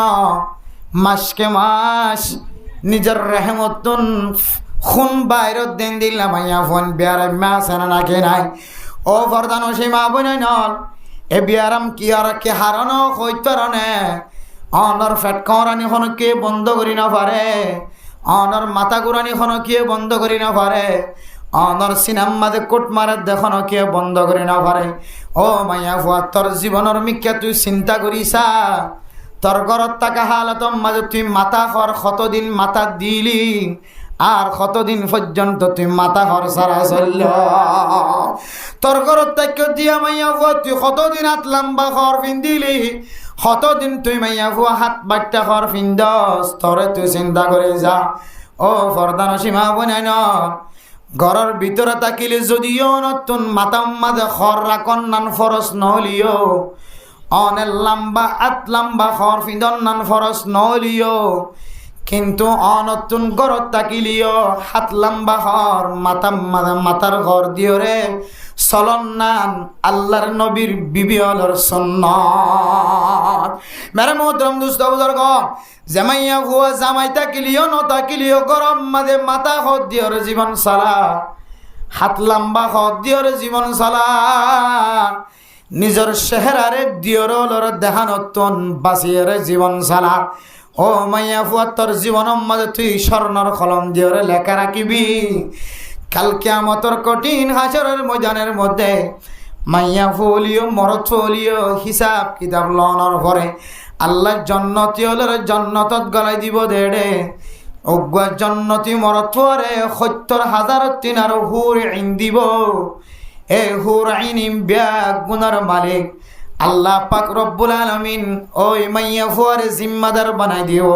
মাসকে মাস নিজের রহমতুন খুন বাইরত দিন দিল্লা মাইয়া ফোন বিয়ারাম মাসানা নাকি নাই। ও ফরদান সীমা বনে নল এ বিয়ারাম কি আর কে হারানো হইতরনে অনর ফেট করানি হন কে বন্ধ করি না পারে, অনর মাথা গুরানি হন কে বন্ধ করি না পারে, অনর সিনেম মাঝে কোট মারে দেখানো কে বন্ধ করি না পারে। ও মাইয়া ফুয়া তোর জীবনের মিক্কা তুই চিন্তা করিসা তোর ঘরত থাকা হালত মাঝে তুই মাথা খর কতদিন মাথা দিলি আর কতদিন পর্যন্ত তুই মাথা ঘর সারা চলল। তোর ঘরত থেকে দিয়া মাইয়া ফুয়া তুই কতদিন হাত লম্বা ঘর পিন্দিলি, কতদিন তুই মাইয়া ফুয়া হাত বাট্টা ঘর পিন্দস তোরে তুই চিন্তা করে যা। ও ফরদান সীমা বনাই ন ঘরের ভিতরে থাকিলে যদিও নতুন মাতাম মাঝে খর রাখন নান ফরস নহলিও অনেক লম্বা হাত লম্বা খর পিন্দন নান ফরস নহলিও কিন্তু অনতুন ঘরত থাকিলিও হাত লম্বা ঘর মাতাম মাতার ঘর দিও রে চলন নান আল্লাহর নবীর বিবিয়লর সুন্নাত। মেরে মোহতরম দুস্ত বুজুর্গ জামাইয়া ফুয়া জামাই থাকিলিও ন থাকিলিও গরম মাঝে মাথা হদ দিওর জীবন সালা হাত লম্বা হদ দিওর জীবন সালা নিজের চেহারারে দিওর দেহানতন বাঁচিয়ে জীবন সালা। ও মাইয়া ফুয়া তোর জীবনের মাঝে তুই স্বর্ণর কলম দিয়ে লেখা রাখিবি কাল কিয়ামতের কঠিন হাসরের ময়দানের মধ্যে মাইয়া ফুলিও মরত ফুলিও হিসাব কিতাব লওয়ার পরে আল্লাহ জন্নতি হলের জন্নতত গলাই দিব দেড়ে অজ্ঞা জন্নতি মরত পরে 70,000 তিনার হুর আইন দিব। এ হুর আইন ব্যাগ গুনার মালিক আল্লাহ পাক রব্বুল আলামিন ওই মাইয়া ফুয়ারে জিম্মাদার বানাই দিও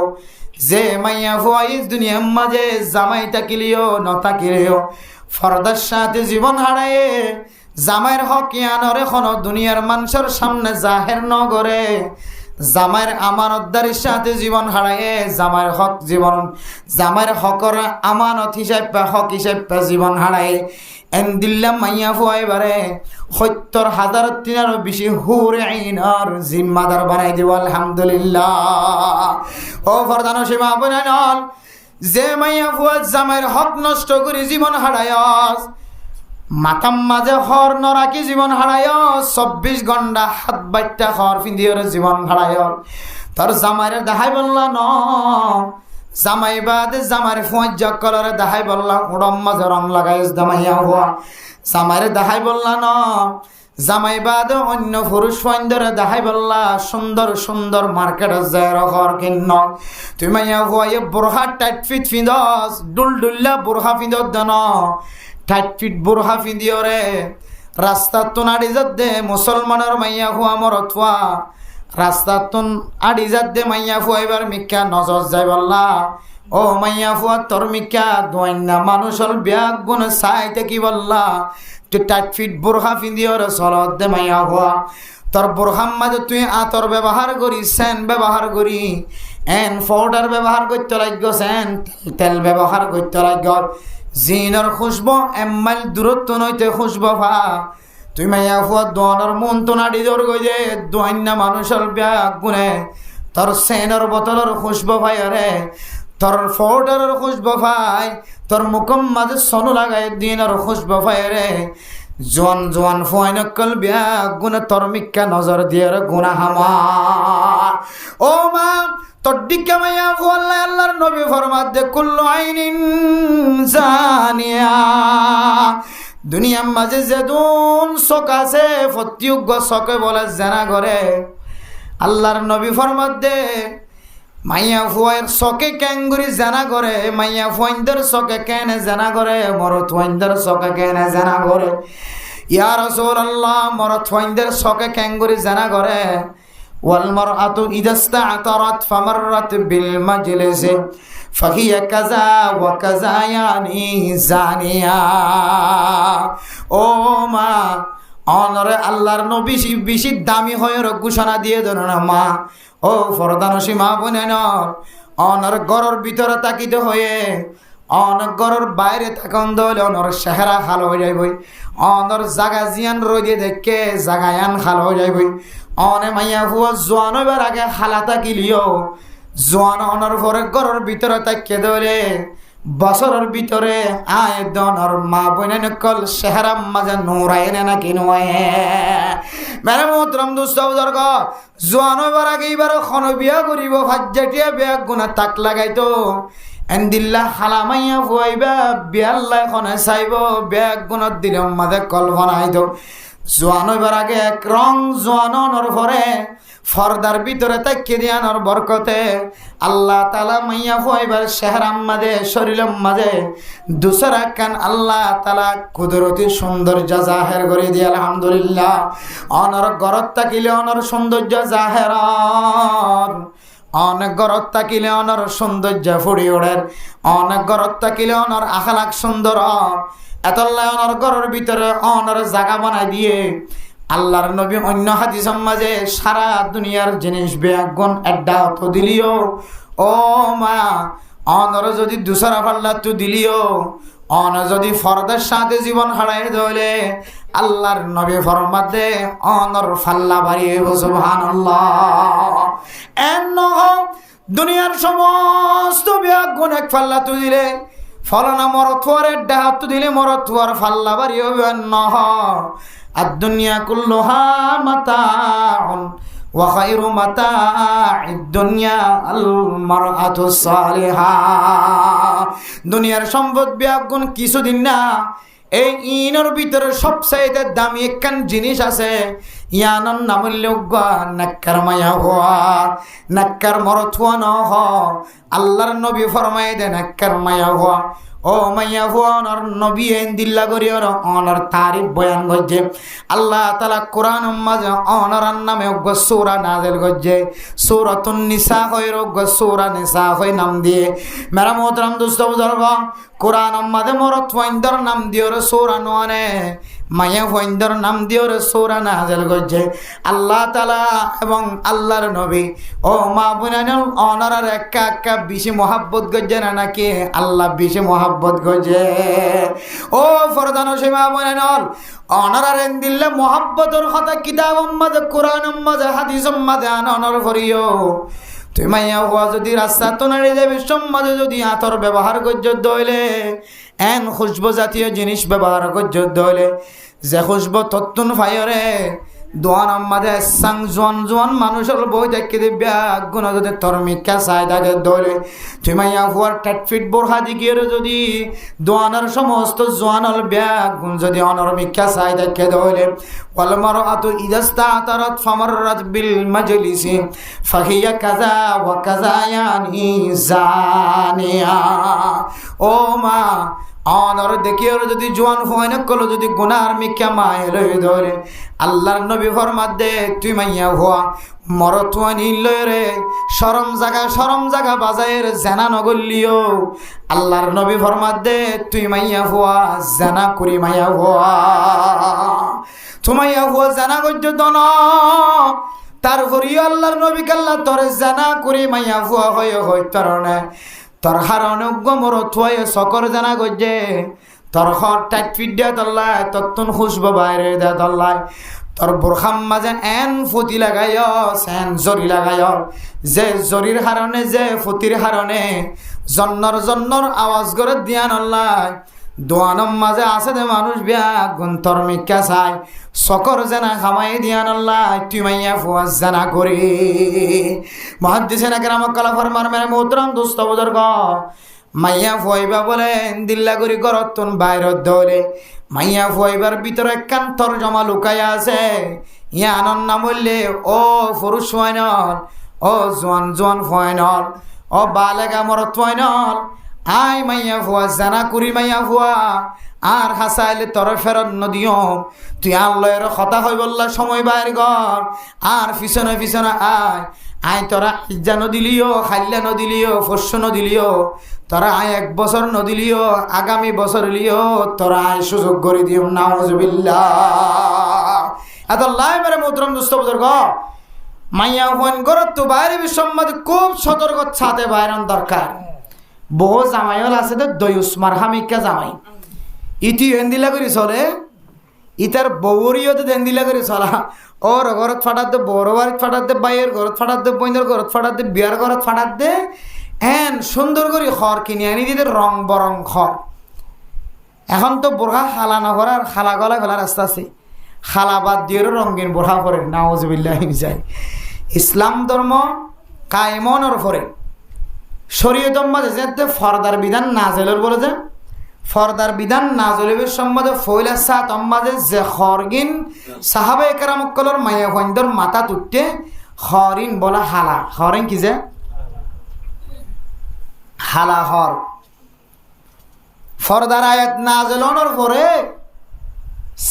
যে মাইয়া ফুয়া এই দুনিয়ার মাঝে জামাই থাকিলিও ন থাকিলেও ফরদার সাথে জীবন হারায়ে জামাইয়ের হক ইয়ানরে কোনো দুনিয়ার মানুষের সামনে জাহের নগরে জামাইয়ের আমানতদারির সাথে জীবন হারায়ে জামাইয়ের হক জীবন জামাইয়ের হকর আমানত হিসাবে হক হিসাবে জীবন হারায়ে এন দিল্লাম মাইয়া ফুয়া এবারে 70,000 তিনারও বেশি হুর আইনার জিম্মাদার বানাই দিব আলহামদুলিল্লাহ। ও ফরদান সীমা বনাল যে মাইয়া ফুয়া জামাইয়ের হক নষ্ট করে জীবন হারায় মাতাম মাঝে হর নরাকি জীবন হারায় 24 ঘন্টা হাত বাইটা হর ফিন্দিওর জীবন হারায় তোর জামাইরে দেখাই বললা ন জামাই বাদে জামাইরে ফুঁজ কলরে দেখাই বললা উড়ম মাঝে রং লাগাই জামাইয়া হওয়া জামাইরে দেখাই বললা ন জামাই বাদে অন্য পুরুষ ফন্দরে দেখাই বললা সুন্দর সুন্দর মার্কেটে যায় ঘর কিন্ন তুই মাইয়া হওয়া এ বোরহা টাইট ফিট ফিন্দস ডুলডুল্লা বোরহা ফিন্দর দেন টাইট ফিট বোরহা ফিন্দিও রে রাস্তা তুন আড়ি যাত দে মুসলমানের মাইয়া হুয়া মরতুয়া রাস্তা তুন আড়ি যাত দে মাইয়া হুয়া এবার মিক্কা নজর যাই বললা ও মাইয়া হুয়া তোর মিক্কা দোয়াইনা মানুষের ব্যাগ গুণ চাইতে কি বললা তুই টাইট ফিট বোরহা ফিন্দিও রে চলত দে মাইয়া হুয়া তোর বোরহার মাঝে তুই আতর ব্যবহার করি সেন ব্যবহার করি এন পাউডার ব্যবহার করতে লাগো সেন তেল ব্যবহার করতে লাগো জিনর খুশবো এমাইল দূরত্ব নইতে খুশবো ভা তুই মাইয়া হুয়া দোয়ানোর মন তো নাড়ি দৌড় গই যে দোয়ান্না মানুষের ব্যাগ গুনে তোর সেনর বোতলের খুশবো ভাই রে তোর পাউডারের খুশবো ভাই তোর মুখম মাঝে সনু লাগাই দিনের খুশবো ভাই রে জোয়ান জোয়ান ফুয়াইনকল ব্যাগ গুনে তোর মিক্কা নজর দিয়ে গুনা হামার ও মা তোর দিকে মাইয়া ফুয়াল্লা আল্লাহর নবী ফরমাত দে কুল্লু আইনিন জানিয়া দুনিয়ার মাঝে যেদুন চোখ আছে প্রত্যেক চোখে বলে জানা করে আল্লাহর নবী ফরমাত দে মাইয়া ফুয়াইর চোখে ক্যাঙ্গুরি জানা করে মাইয়া ফুয়াইনদের চোখে কেনে জানা করে মরত ফুয়াইনদের চোখে কেনে জানা করে ইয়া রাসূলুল্লাহ মরত ফুয়াইনদের চোখে ক্যাঙ্গুরি জানা করে والمرأة إذا استعطرت فمرت بالمجلس فهي كذا وكذا يعني زانية ও মা অনরে আল্লাহর নবী বেশি দামি হয়ে ঘোষণা দিয়ে দেন না মা ও ফরদানসী মা বোনেন অনর ঘরের ভিতরে তাকিতে হয়ে অনর ঘরের বাইরে তাকন দলে অনর চেহারা খাল হয়ে যাইবই অনর জাগা জিয়ান রোদে দেখে জাগায়ান খাল হয়ে যাইবই অনে মাইয়া হুয়া জোয়ান হইবার আগে হালাতা কিলিও জোয়ান অনর ঘরে ঘরের ভিতরে তাকে ধরে বছরের ভিতরে আয় দনর মা বোনেন কল চেহারা মাঝে নোরাই না কি নয় মেরে মোহতরম দুস্থ বুজুর্গ জোয়ান হইবার আগে এবার খন বিয়া করিব ফাজ্জাটিয়া বিয়া গুণা তাক লাগাইতো এন্দিল্লা হালামাইয়া ফুয়াইবা বিয়াল্লা খনে চাইব বেগ গুণত দিলের মাঝে কল্পনা হইতো জোয়ান হইবার আগে এক রং জোয়ানর ঘরে ফর্দার ভিতরে তাকিয়ে দিয়ানোর বরকতে আল্লাহ তালা মাইয়া ফুয়াইবার চেহারার মাঝে শরীরের মাঝে দুসরা কান আল্লাহ তালা কুদরতি সৌন্দর্য জাহের করে দিয়ে আলহামদুলিল্লাহ অনর গরত তাকিলে অনর সৌন্দর্য জাহের অনেক গরত তাকিলে অনর সৌন্দর্য ফুড়ি ওড়ের অনেক গরত তাকিলে অনর আখালাক সুন্দর এতল্লা অনর ঘরের ভিতরে অনর জায়গা বানাই দিয়ে আল্লাহর নবী অন্য হাদিসের মাঝে সারা দুনিয়ার জিনিস বেগুন এড্ডা তো দিলিও ও মা অনর যদি দুসরা পাল্লা তো দিলিও অন যদি ফরদের সাথে জীবন হারাই ধরলে আল্লাহর নবী ফরমাত দে অনর ফাল্লা বাড়িয়ে সুবহানাল্লাহ এন দুনিয়ার সমস্ত বেগুন এক ফাল্লা তো দিলে ফলনা মরথুয়ারের ডাহাত তো দিলে মরথুয়ার ফাল্লা বাড়িয়ে নহ আর দুনিয়া কুল্লুহা মাতাউন ওয়া খায়রু মাতা'id দুনিয়া আল মারআতুস সালিহা দুনিয়ার সম্পদ বেগুন কিছুদিন না এই ইনর ভিতরে সবচাইতে দামি একখান জিনিস আছে ইয়ানন নামুল্যগা নাক্কার মায়া হওয়া নাক্কার মরথুয়া ন হ আল্লাহর নবী ফরমায় দেন নাক্কার মায়া হওয়া ও মাইয়া হুয়ার নবী দিল্লা করি অনর তারিফ বয়ান করছে আল্লাহ তালা কোরআন মাঝে অনর নামে সূরা নাযিল করছে সূরাতুন নিসা হইর সূরা নিসা হই নাম দিয়ে মেরা মোহতরম দোস্ত বুজুর্গ কোরআন মাঝে মরত ওয়াইন্দর নাম দিও সূরা ননে মাইয়া ওয়াইন্দর নাম দিও সূরা নাযিল করছে আল্লাহ তাআলা এবং আল্লাহর নবী ও মা বুনান অনর একা একা বেশি মহব্বত করছে না নাকি আল্লাহ বেশি মহব্বত করছে ও ফরদান সীমা বুনান অনর দিল্লা মহব্বতর কথা কিতাব মাঝে কোরআন মাঝে হাদিস মাঝে অনর করিও তুই মাইয়া হওয়া যদি রাস্তা তো নাড়িয়ে যাবি সমাজে যদি আতর ব্যবহার করছ দইলে এন খুশবু জাতীয় জিনিস ব্যবহার করছ দইলে যে খুশবু তত্তুন ফাইরে দোয়ান আমাদের সাং জোয়ান জোয়ান মানুষের বই দেখে দিবে গুণ যদি তোর মিকা চাই থাকে দইলে তুই মাইয়া হওয়ার টেটফিট বোরহা দিকে যদি দোয়ানের সমস্ত জোয়ানল ব্যাগ গুণ যদি অনর মিকা চাই দেখে দইলে والمرأة إذا استعطرت فمرت بالمجلس فهي كذا وكذا يعني زانية ও মা অনর দেখি ওর যদি জোয়ান হয় না কলো যদি গুনার মিকা মায় লই ধরে আল্লাহর নবী ফরমাত দে তুই মাইয়া হওয়া মরতুয়ানি লরে শরম জাগা বাজায়ের জানা নগলিও আল্লাহর নবী ফরমাত দে তুই মাইয়া হওয়া জানা করি মাইয়া হওয়া তোমাইয়া হওয়া জানা গজ্য দন তারপরে আল্লাহর নবী কাল্লা তোর জানা করি মাইয়া হওয়া হয় তরণে তোর হারণে গমর থুয়ে সকর জানা গজ্জে তোর হর টাইট ফিট দিয়া দল্লাই তত্তুন খুশব বাইরে দিয়া দল্লাই তোর বোরখাম মাঝে এন ফুটি লাগাই সেন জরি লাগাই যে জরির হারণে যে ফুটির হারণে জন্নর আওয়াজ করে দিয়া নল্লাই দোয়ানম মাঝে আছে দে মানুষ বিয়া গুন্তর মিকা চাই সকর জানা খামাই দিয়া নল্লাই তুই মাইয়া ফুয়াজ জানা করি মুহাদ্দিসিন একরাম কালা ফরমান মেরে মোহতরম দোস্ত বুজুর্গ মাইয়া ফুয়াইবা বলে দিল্লা করি গরতুন বাইরত দলে মাইয়া ফুয়াইবার ভিতরে একখান তরজমা লুকাইয়া আছে ইয়া আনন্দ বললে ও পুরুষ ফাইনল ও জোয়ান ফাইনল ও বালেগা মরত ফাইনল আই মাইয়া ফুয়া জানা করি মাইয়া ফুয়া আর হাসাইলে তোর ফেরত নদিও তুই আল্লাহর কথা হই বললা সময় বাইর ঘর আর পিছনে আয় তোরা ইজ্জা নদিলিও খাইল্লা নদিলিও ফস্য নদিলিও তোরা আয় 1 বছর নদিলিও আগামী বছর লিও তোরা আয় সুযোগ করে দিও নাউজুবিল্লাহ এত লাই মেরে মুদ্রম দুস্থ বুজুর্গ মাইয়া ফোন করত তো বাইরে বিসম্মত খুব সতর্ক ছাতে বাইরন দরকার বহু জামাইল আছে তো দয়ুস মারহামিকা জামাই ইতি হেন্দিলা করি চলে ইতার বউরিও তো হেন্দিলা করি চলা ওর ঘরত ফাটাত দে বড় বাড়িত ফাটাত দে বাইয়ের ঘরত ফাটাত দে বইনের ঘরত ফাটাত দে বিয়ার ঘরত ফাটাত দে এন সুন্দর করে খড় কিনে আনি দিতে রং বরং খড় এখন তো বোরহা খালা নগর আর খালা গলা ফেলার রাস্তা আছে খালা বাদ দিয়ে রঙিন বোরহা করে নাউজুবিল্লাহ যায় ইসলাম ধর্ম কায়েমনের করে শরীয়ত মাঝে যে ফরদার বিধান নাজেলের বলে যে ফরদার বিধান নাজলের সম্বন্ধে ফয়লা সাত মাঝে যে খরগিন সাহাবা একরাম কলর মায়া হইন্দর মাথা তুটে খরিন বলা হালা খরিন কি যে হালা হর ফরদার আয়াত নাজলনের পরে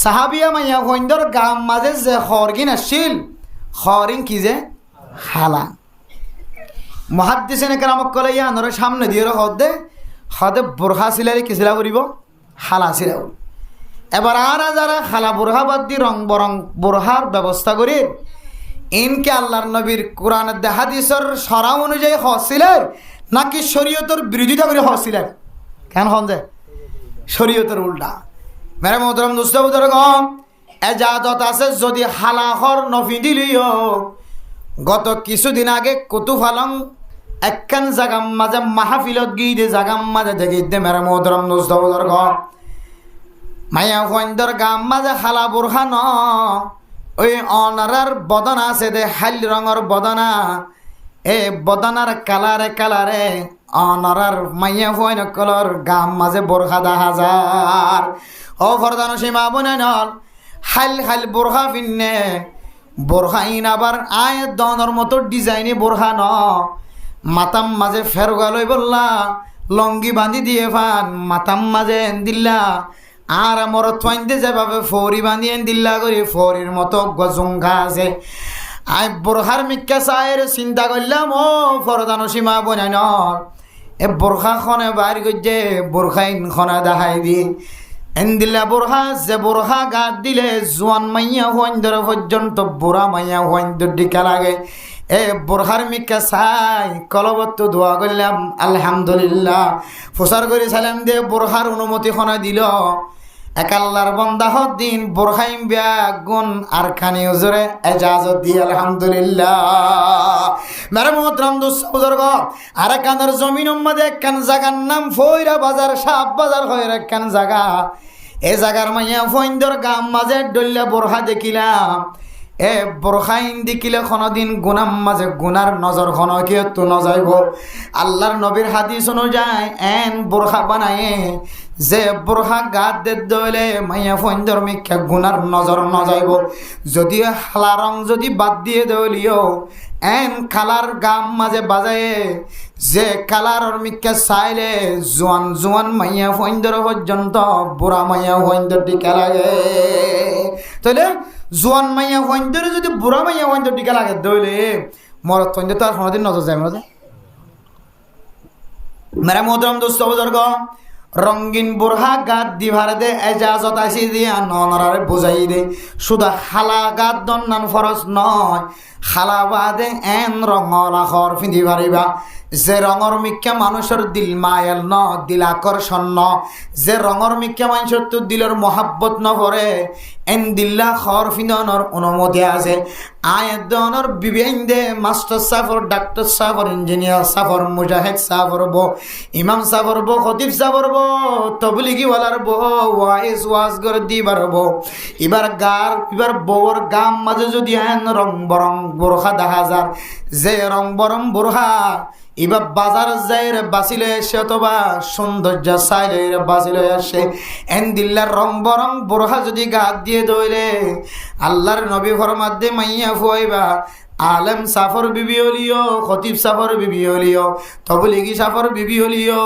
সাহাবিয়া মায়া হইন্দর গাম মাঝে যে খরগিন আসছিল খরিন কি যে হালা মুহাদ্দিসিন একরাম কলে ইয়ানর সামনে দিয়ে হদে বোরখা সিলারি কি সিলা করিব হালা সিলাব এবার আর যারা হালা বোরহা বাদ দিয়ে রং বরং বোরহার ব্যবস্থা করি ইনকে আল্লাহর নবীর কোরআনের হাদিসের সরা অনুযায়ী হসিলেন নাকি শরীয়তের বিরোধিতা করে হসিলেন কেন হন যে শরীয়তের উল্টা মেরে মোহতরম দোস্ত বুজুর্গ এজাজত আছে যদি হালাহর নফি দিলিও গত কিছুদিন আগে কুতুফালং একখান জাগাম মাঝে মাহফিলত গিয়ে জাগাম মাঝে দেখি দে মেরে মোহতরম দোস্ত বুজুর্গ মাইয়া ফন্দর গাম মাঝে হালা বোরখা ন ওই অনারার বদনা আছে দে হাল রঙর বদনা এ বদনার কালারে অনারার মাইয়া ফইন কলর গাম মাঝে বোরখা 10,000 ও ফরদান সীমা বনে নল হাল বোরখা ফিন্নে বোরখা ইন আবার আয় দনের মতো ডিজাইনে বোরখা ন মাতাম মাঝে ফেরগা লই বললা লঙ্গি বাঁধি দিয়ে ফান মাতাম মাঝে দিল্লা আর আমার থাইন্দে যেভাবে ফৌরি বাঁধিয়ে দিল্লা করি ফৌরির মতো গজুঙ্গা আছে আই বোরখার মিক্কা চায়ের চিন্তা করলাম ও ফরদান সীমা বনে ন এ বোরখা খনে বাইর করছে বোরখা ইনখনে দেখাই দি এন্দিল্লা বোরখা যে বোরখা গাত দিলে জোয়ান মাইয়া হইন্দর পর্যন্ত বুড়া মাইয়া হইন্দর ডিকা লাগে এ বোরখার মিক্কা চাই কলবত দোয়া করলাম আলহামদুলিল্লাহ প্রচার করে সালাম দিয়ে বোরখার অনুমতি খনা দিল এক আল্লাহর বান্দা হদ্দিন বোরহাইম গুণ আর খানি হুজুরে এজাজত দি আলহামদুলিল্লাহ। মেরে মোহতরম দোস্ত বুজুর্গ, আর কানের জমিন মধ্যে একখান জায়গার নাম ফইরা বাজার, সাপ বাজার হয় একখান জায়গা। এই জায়গার মাইয়া ফইন্দর গাম মাঝে ডল্লা বোরহা দেখিলাম। এ বোরখাইন দেখিলে কোনদিন গুনাম মাঝে গুনার নজর খন কেউ নজাইব। আল্লাহর নবীর হাদিস অনুযায়ী এন বোরখা বানায়ে যে বোরখা গাত দে দইলে মাইয়া ফইন্দর মিখ্যা গুনার নজর নজাইব। যদিও হালা রং যদি বাদ দিয়ে দলিও এন কালার গাম মাঝে বাজায়ে যে কালার মিখ্যা চাইলে জোয়ান জোয়ান মাইয়া ফইন্দর পর্যন্ত বুড়া মাইয়া ফইন্দর টিকা লাগে। তাইলে জোয়ান মাইয়া ফইন্দর যদি বুড়া মাইয়া ফইন্দর টিকা লাগে দইলে মরত ফইন্দর তো আর কোনোদিন নজর যায় মনে। মেরা মোহতরম দোস্ত বুজুর্গ, রঙিন বোরহা গাত দিভার দে এজাজত আসি দিয়া ননরারে বুঝাই দে। শুধু হালা গাত দন্নান ফরজ নয়, হালা বাদে এন রঙল আখর পিন্ধি পারিবা যে রঙর মিখ্যা মানুষের দিল মায়াল ন, দিল আকর্ষণ ন, যে রঙর মিখ্যা মানুষের তো দিলের মহাব্বত ন করে এন দিল্লা খর ফিন্দর অনুমতি আছে। আয়দনের বিবেন দে মাস্টার সাফর, ডাক্তার সাফর, ইঞ্জিনিয়ার সাফর, মুজাহিদ সাফর বো, ইমাম সাফর বো, খতিব সাফর বো, তবলিগি ওয়ালার বো, ওয়াইজ ওয়াজ করে দিবার বো। এবার বউর গাম মাঝে যদি এন রং বরং বোরখা দেখা যার, যে রং বরং বোরখা এবার বাজার যাই রে বাঁচিলে এসে অথবা সৌন্দর্য চাইলে রে বাঁচিলে আসে। এন দিল্লার রং বরং বোরখা যদি গাত দিয়ে দইলে আল্লাহর নবী ফরমাত দে মাইয়া ফুয়াইবা আলেম সাফর বিবি হলিও, খতিব সাফর বিবি হলিও, তবলিগি সাফর বিবি হলিও,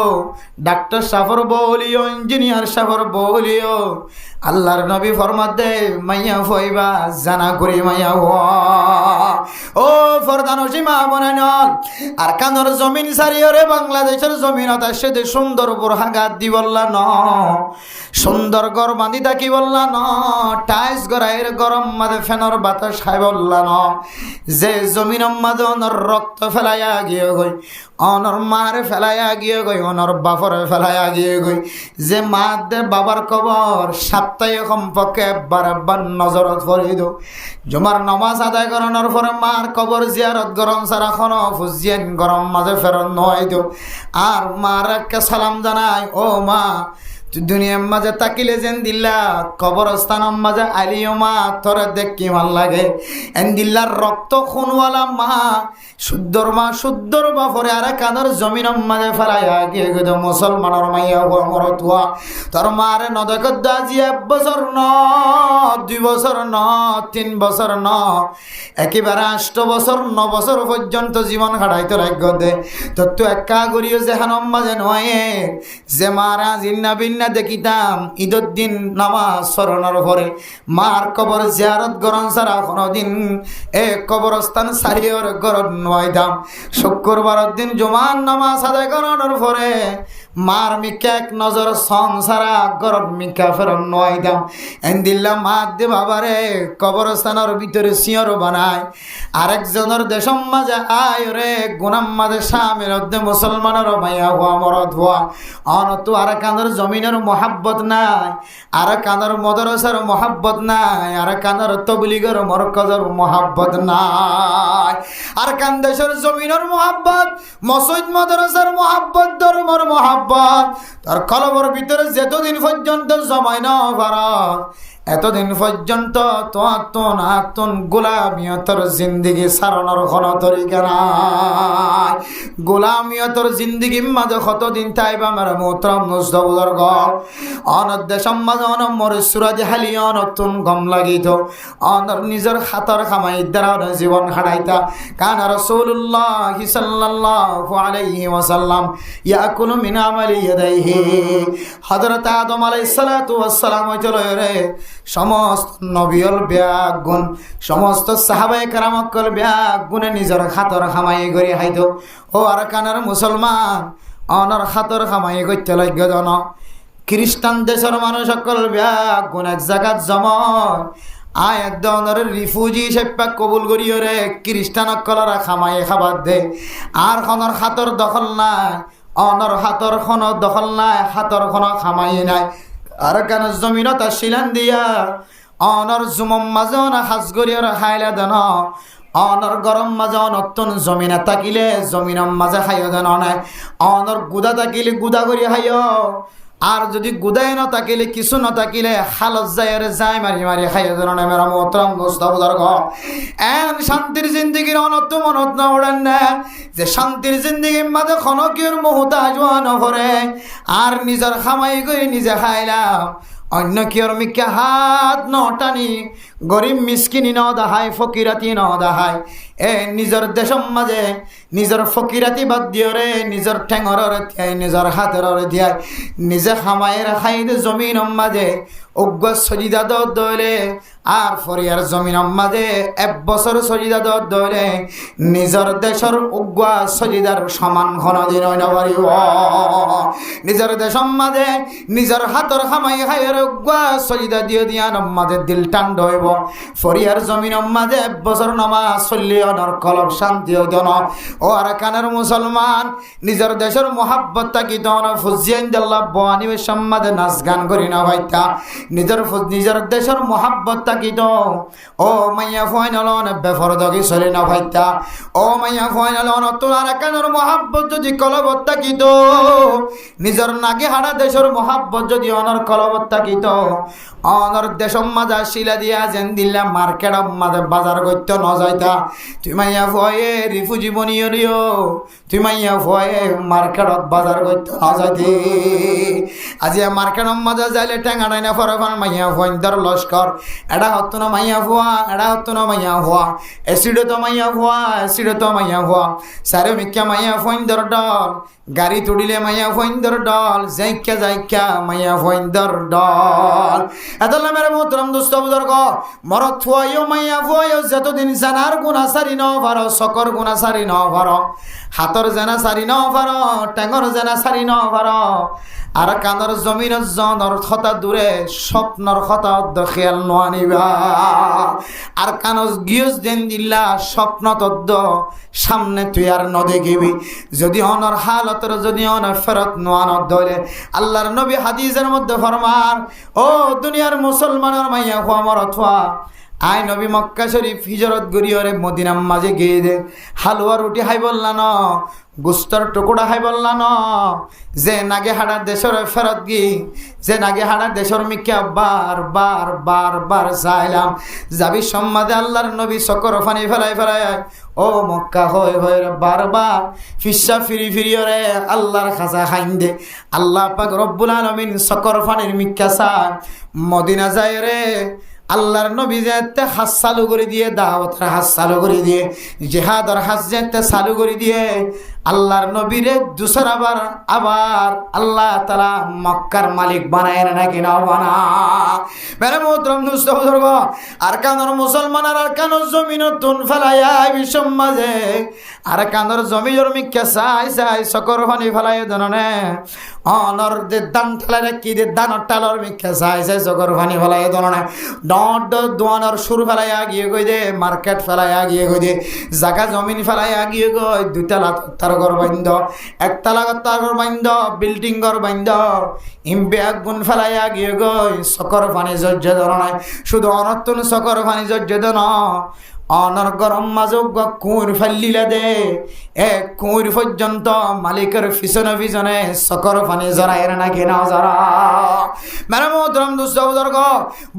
ডাক্তার সাফর বউ হলিও, ইঞ্জিনিয়ার সাফর বউ হলিও, আল্লাহর নবী ফরমাত দে মাইয়া ফুয়াইবা জানা করি মাইয়া হওয়া। ও ফরদান সীমা বনে নল আর কানোর জমিন সারিয়রে বাংলাদেশের জমিনত আসে দে সুন্দর বোরহা গাত দি বললা ন, সুন্দর গর বাঁধি থাকি বললা ন, টাইস গড়াইয়ের গরম মাঝে ফেনর বাতাস খাই বললা ন, যে জমিন মাঝে অনর রক্ত ফেলাইয়া গিয়ে গই, অনর মারে ফেলাইয়া গিয়ে গই, অনর বাপরে ফেলাইয়া গিয়ে গই, যে মা দে বাবার কবর সপ্তাহে কমপক্ষে একবার নজরত ফরি দো। জমার নমাজ আদায় করানোর পরে মার কবর জিয়ারত গরম সারা খন ফুজিয়েন গরম মাঝে ফেরত নয় দো। আর মার একটা সালাম জানাই, ও মা দুনিয়ার মাঝে তাকিলে যেন দিল্লা কবরস্থানের মাঝে আলিও মা তোর দেখ কি ভাল লাগে। এন দিল্লার রক্ত খুনওয়ালা মা শুদ্ধর মা শুদ্ধর বাপরে আর কানের জমিনের মাঝে ফেলাইয়া গিয়ে গেল মুসলমানের মাইয়া মরত হওয়া। তোর মারে নদকত আজি 1 বছর ন, 2 বছর ন, 3 বছর ন, একেবারে 8 বছর 9 বছর পর্যন্ত জীবন কাটাইতে রাজ্য দে। তোর তো একা করিও যে হানম মাঝে নয় যে মারা জিন্না বিন্না দেখিতাম ঈদের দিন নামাজ স্মরণের পরে মার কবর জিয়ারত গরম সারা কোনোদিন এ কবরস্থান সারিয়র গরম নয়দাম। শুক্রবারের দিন জুমার নামাজ আদায় করানোর পরে মার মিকা এক নজর সং সারা গরম মিকা ফেরন নয়দাম। এন দিল্লা মার দে বাবারে কবরস্থানের ভিতরে সিঁয়র বানায় আরেকজনের দেশম মাঝে আয় রে গুনাম মাঝে স্বামীর মধ্যে মুসলমানের মাইয়া হওয়া মরদ হওয়া। অনতো আর কানের জমিনের মহাব্বত নাই, আর কানের মদরসার মহাব্বত নাই, আর কানের তবলিগের মরকজের মহাব্বত নাই, আর কান দেশের জমিনের মহাব্বত, মসজিদ মদরসার মহাব্বত, ধর্মর মহাব্বত তার কলবর ভিতরে যেতদিন পর্যন্ত জমাই না ভারত এতদিন পর্যন্ত তোন গোলামিয়তর জিন্দিগি সারানোর কোনো তরিকা নাই। গোলামিয়তর জিন্দিগি মাঝে কতদিন তাইবা আমার মোহতরম মুজদবুজর্গ অনদেশম মাঝে অনমর সুরাজ হালি অনতুন গম লাগিত অনর নিজের হাতর খামাই দ্বারা জীবন হারাইতা। কানা রাসূলুল্লাহ সাল্লাল্লাহু আলাইহি ওয়াসাল্লাম ইয়াকুলু মিন আমালি ইয়াদাইহি। হযরত আদম আলাইহিস সালাতু ওয়াস সালাম হইতলো রে সমস্ত নবীর ব্যাগ গুণ, সমস্ত সাহাবায়ে কেরামকল ব্যাগ গুণে নিজের হাতর খামাই গড়ি হাইতো। ও আর কানার মুসলমান অনর হাতর খামাই করতে লজ্ঞ জন খ্রিস্টান দেশের মানুষ সকল ব্যাগ গুণ এক জায়গাত জময় আয় একদনের রিফিউজি হিসেবে কবুল করিও রে খ্রিস্টান সকলরা খামাই খাবার দে। আর খনর হাতর দখল নাই, অনর হাতর খন দখল নাই, হাতর খন খামাই নাই। আর কান জমিনত শিলান দিয়া অনর জুমম মাজন হাজগরিয়র হাইলা দেন অনর গরম মাঝে অনতুন জমিনে তাকিলে জমিনম মাঝে হাইয় দেন অনর গুদা তাকিলে গুদা করি হাইয় আর যদি গুদাই ন তাকিলে কিছু ন তাকিলে হালত যায় মারি মারি হাইয় দেন মেরা মোহতরম দোস্ত বুজুর্গ এন শান্তির জিন্দগির অনত মনত না ওড়েন না যে শান্তির জিন্দগির মাঝে খনকির মুহতাজ নহরে আর নিজের খামাই করে নিজে খাইলাম অন্য কিয়র মিকে হাত ন টানি গরিব মিসকিনি ন দাহাই ফকিরাতি ন দাহাই নিজের দেশম মাঝে নিজের ফকিরাতি বাদ দিয়রে নিজের ঠেঙর দিয়াই নিজের হাতের দিয়াই নিজে খামাইয়ের খাইদে জমিন মাঝে উগ্র সজিদা দলে আর ফরিয়ার জমিন মাঝে 1 বছর সজিদা দলে নিজের দেশের উগ্র সজিদার সমান ঘনদিন পারিব নিজের দেশম মাঝে নিজের হাতের খামাই খাইয়ের উগ্র সজিদা দিয়ে দিয়ান মাঝে দিল টান্ড হইব ফরিয়ার জমিন মাঝে 1 বছর নামাজ চল্লি অনর কলব শান্তি হইত ন ও আর কানের মুসলমান নিজের দেশের মোহাব্বত তাকি তো ফুজিয়ান দিল্লা বানিবে সম্মাদে নাচ গান করি না ভাইতা নিজের দেশের মোহাব্বত তাকি তো ও মাইয়া ফাইনালন বেফরদগি চলে না ভাইতা ও মাইয়া ফাইনালন তোলার কানের মোহাব্বত যদি কলবত তাকি তো নিজের নাগে হারা দেশের মোহাব্বত যদি অনর কলবত তাকি তো অনর দেশম মাজা শিলা দিয়া যেন দিল্লা মার্কেট মাঝে বাজার করতে ন যাইতা তুই মাইয়া ভয়ে রিফুজি বনিয়রিও তুই মাইয়া ভয়ে মার্কেটত বাজার করতে ন যাইতি আজি মার্কেট মাঝে যাইলে টেঙা ডাইনা ফরফান মাইয়া ভয়ন্তর লস্কর এটা হতো না মাইয়া ভুয়া এটা হতো না মাইয়া ভুয়া এসিডো তো মাইয়া ভুয়া এসিডো তো মাইয়া ভুয়া সারে মিক্কা মাইয়া ভয়ন্তর ডল গাড়ি তুড়িলে মাইয়া ভয়ন্তর ডল যাইক্যা মাইয়া ভয়ন্তর ডল এতলা মেরে মোহতরম দোস্ত বুজুর্গ মরত থুয়াইও মাইয়া ভুয়াইও যতদিন জানার গুণা সারি ন ভারো সকর গুণা সারি ন ভারো হাতর জানা সারি ন ভারো টেঙর জানা সারি ন ভারো আর কানর জমিনের জনর কথা দূরে স্বপ্নর কথা খেয়াল নানিবা আর কানস গিয়স দেন দিল্লা স্বপ্ন তদ্দ সামনে তুই আর ন দেখিবি যদি অনর হালতর যদি অনর ফেরত নোয়ান ধরে আল্লাহর নবী হাদিসের মধ্যে ফরমান ও দুনিয়ার মুসলমানের মাইয়া হওয়া মরত হওয়া আই নবী মক্কা শরীফ হিজরত গড়িয়রে মদিনার মাঝে গিয়ে দে হালুয়া রুটি হাই বললা ন গুস্তর টুকুড়া হাই বললা ন যে নাগে হাড়ার দেশের ফেরত গি যে নাগে হাড়ার দেশের মিকা বার বার বার বার চাইলাম যাবি সম্মাদে আল্লাহর নবী সকর ফানি ফেলাই ও মক্কা হয়ে বারবার ফিসা ফিরি রে আল্লাহর খাজা খাইন দে আল্লাহ পাক রব্বুল আলামিন সকর ফানির মিকা চায় মদিনা যায় রে আল্লাহর নবী যেতে হাস চালু করে দিয়ে দাওয়াতের হাস চালু করে দিয়ে জিহাদের হাস যেতে চালু করে দিয়ে আল্লাহর নবীরে দুসর আবার আল্লাহ তাআলা মক্কার মালিক বানায় নাকি না বানা মেরে মোহতরম দোস্ত বুজুর্গ আর কানর মুসলমান আর কানর জমিন তুন ফেলাইয়া বিশ্বম মাঝে আর কানর জমির মিক্কা চাই সকর ফানি ফেলাই দননে অনর দে দান ঠেলারে কি দে দানর টালর মিক্কা চাই সকর ফানি ফেলাই দননে ডট দোয়ানোর সুর ফেলাই আগিয়ে গই দে মার্কেট ফেলাই আগিয়ে গই দে জায়গা জমিন ফেলাই আগিয়ে গই দুইতলা তার ঘর বাইন্দ একতলা তার ঘর বাইন্দ বিল্ডিং ঘর বাইন্দ ইম্বে আগুন ফেলাই আগিয়ে গই সকর পানি জর্জ ধরনায় শুধু অনর্তন সকর পানি জর্জ ধন অনর গরম মাজক কুঁর ফেললিলে দে এক কুঁর পর্যন্ত মালিকের পিছনে সকর পানি জড়ায় নাকি না জড়া মেরে মোহতরম দোস্ত বুজুর্গ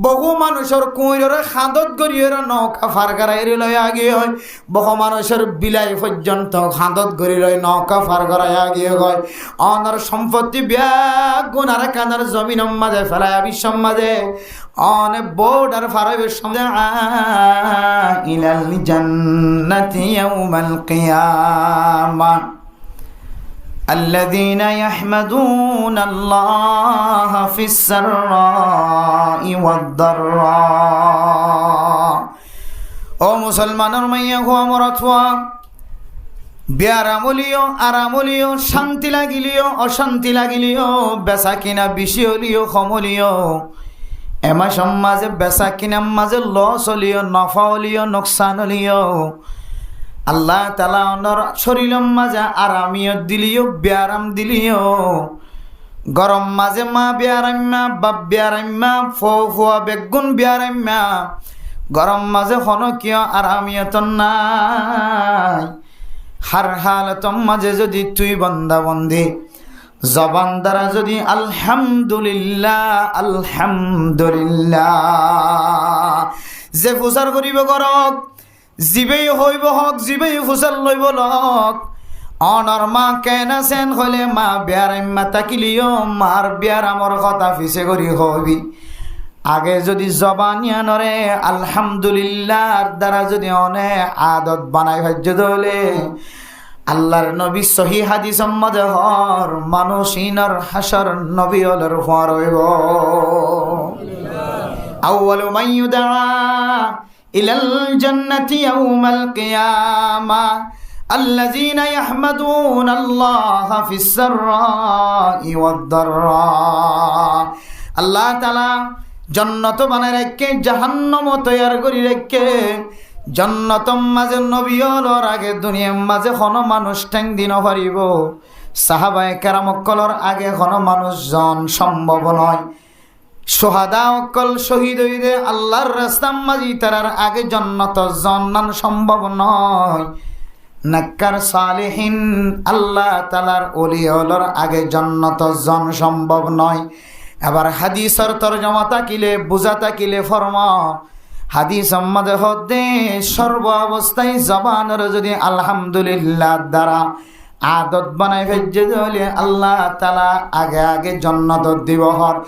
বহু মানুষের কুঁরের খাঁদত গড়িয়ে নৌকা ফার করাই লই আগিয়ে হয় বহু মানুষের বিলাই পর্যন্ত খাঁদত গড়ি লই নৌকা ফার করাই আগিয়ে হয় অনর সম্পত্তি ব্যাগ গুনার কানার জমিন মাঝে ফেলায় বিশ্বম মাঝে অনেক বোর্ডার ফারাইবের সামনে ইলাল জান্নাতি ইয়াউমাল কিয়ামা الذين يحمدون الله في السراء والضراء ও মুসলমানের মাইয়া হওয়া মরত হওয়া বিয়ারামলিও আরামলিও শান্তি লাগিলিও অশান্তি লাগিলিও বেচা কিনা বেশি হলিও কমলিও এমা সমাজে বেচা কিনার মাঝে লস হলিও নফা হলিও নোকসান হলিও আল্লাহ তাআলা অনর শরীরের মাঝে আরামিয়ত দিলিও ব্যারাম দিলিও গরম মাঝে মা বিয়ারাইম্যা বাপ বিয়ারাইম্যা ফুয়া বেগুন বিয়ারাইম্যা গরম মাঝে হনকীয় আরামিয়ত নাই। হার হালতম মাঝে যদি তুই বন্দা বন্দি জবান দ্বারা যদি আলহামদুলিল্লাহ আলহামদুলিল্লাহ যে ফুসার করিব করক, জিবেই হইব হক জিবেই ফুসার লইব লক। অনর মা কেন সেন হলে মা বিয়ারাইম্যা তাকিলিও মার বিয়ার আমার কথা ফিসে করি হবি। আগে যদি জবানিয়া নরে আলহামদুলিল্লাহ দ্বারা যদি অনেক আদত বানাই ভাজ্য দলে আল্লাহর নবী সহি হাদিস মধ্যে হর মানুষ ইনর হাসর নবী হলর হওয়ার হইব। আউয়ালু মান ইউদা ইলাল জান্নাতি ইয়াউমাল কিয়ামা الذين يحمدون الله في السراء والضراء। আল্লাহ তাআলা জান্নাত বানায় রেখে জাহান্নাম তৈয়ার করি রেখে জান্নাতম মাঝে নবী হলর আগে দুনিয়ার মাঝে কোনো মানুষ ঠ্যাং দিন পারিব। সাহাবায়ে কেরাম অকলর আগে কোনো মানুষ জন সম্ভব নয়। সোহাদা অকল শহীদ হইদে আল্লাহর রাস্তার মাঝি তারার আগে জান্নাত জান্নান সম্ভব নয়। নাক্কার সালেহিন আল্লাহ তাআলার ওলি হলর আগে জান্নাত জন সম্ভব নয়। এবার হাদিসের তরজমা তাকিলে বুঝা তাকিলে ফরমা হাদিস মধ্যে হতে সর্ব অবস্থায় জবানের যদি আলহামদুলিল্লাহ দ্বারা আদত বানাই ভেজে দিলে আল্লাহ তাআলা আগে আগে জান্নাত দিব হর।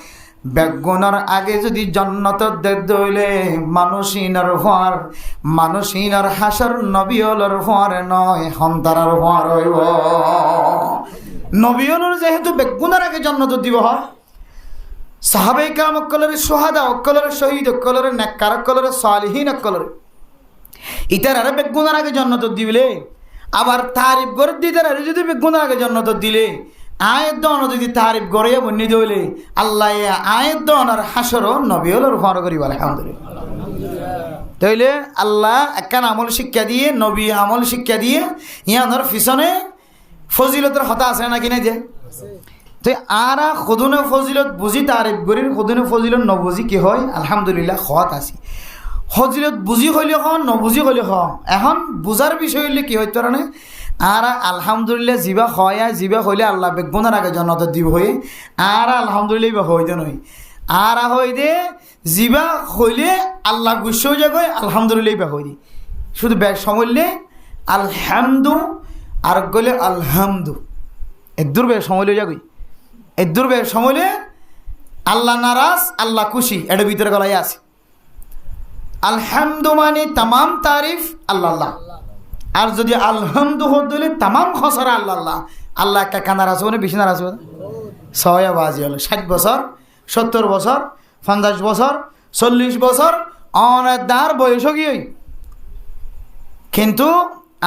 বেগুনের আগে যদি জান্নাত দইলে মানুষিনর হওয়ার মানুষিনর হাসর নবী হলর হওয়ার নয় হন্তারার হওয়ার হইব। নবী হলর যেহেতু বেগুনের আগে জান্নাত দিব হয় সাহাবায়ে কেরাম অকলের সোহাদা অকলের শহীদ অকলের নেককার অকলের সালিহিন অকলের ইতার আরে বেগুনের আগে জান্নাত দিলে আবার তারিফ করে দিতে আরে যদি বেগুনের আগে জান্নাত দিলে আয়ের দন যদি তারিফ করে বন্যি দিলে আল্লাহ আয়ের দন আর হাসর নবী হলর হওয়ার করিব আলহামদুলিল্লাহ। তাইলে আল্লাহ একখান আমল শিক্ষা দিয়ে নবী আমল শিক্ষা দিয়ে ইয়ানোর পিছনে ফজিলতের হতা আছে নাকি না যে তো আরা খুদুনে ফজিলত বুঝি তারিফ করি খুদুনে ফজিলত নবুঝি কি হয় আলহামদুলিল্লাহ হত আছি। ফজিলত বুঝি হইলে হন নবুঝি হইলে হ এখন বুঝার বিষয় হইলে কি হইতে পারে আর আলহামদুলিল্লাহ জিবা হয় জিবা হইলে আল্লাহ বেগুনের আগে জান্নাত দিব হয়ে আর আলহামদুলিল্লাহ বা হইতে নয় আর হই দে জিবা হইলে আল্লাহ গুস্স হয়ে যাবে আলহামদুলিল্লাহ বা হই দি শুধু ব্যাগ সমলে আলহামদু আর গলে আলহামদু এদুর ব্যাগ সমলে যাবি এদুর ব্যাগ সমলে আল্লাহ নারাজ আল্লাহ খুশি এটার ভিতরে গলায় আছে। আলহামদু মানে তামাম তারিফ আল্লাহ আল্লাহ আর যদি আলহামদু হলে তামাম খসরা আল্লাহ আল্লাহ আল্লাহ একটা কানার আছে মানে বেশি নারাজ হবে ছয় বাজি হলো 60 বছর 70 বছর 50 বছর 40 বছর অনেক দার বয়স গিয়ে কিন্তু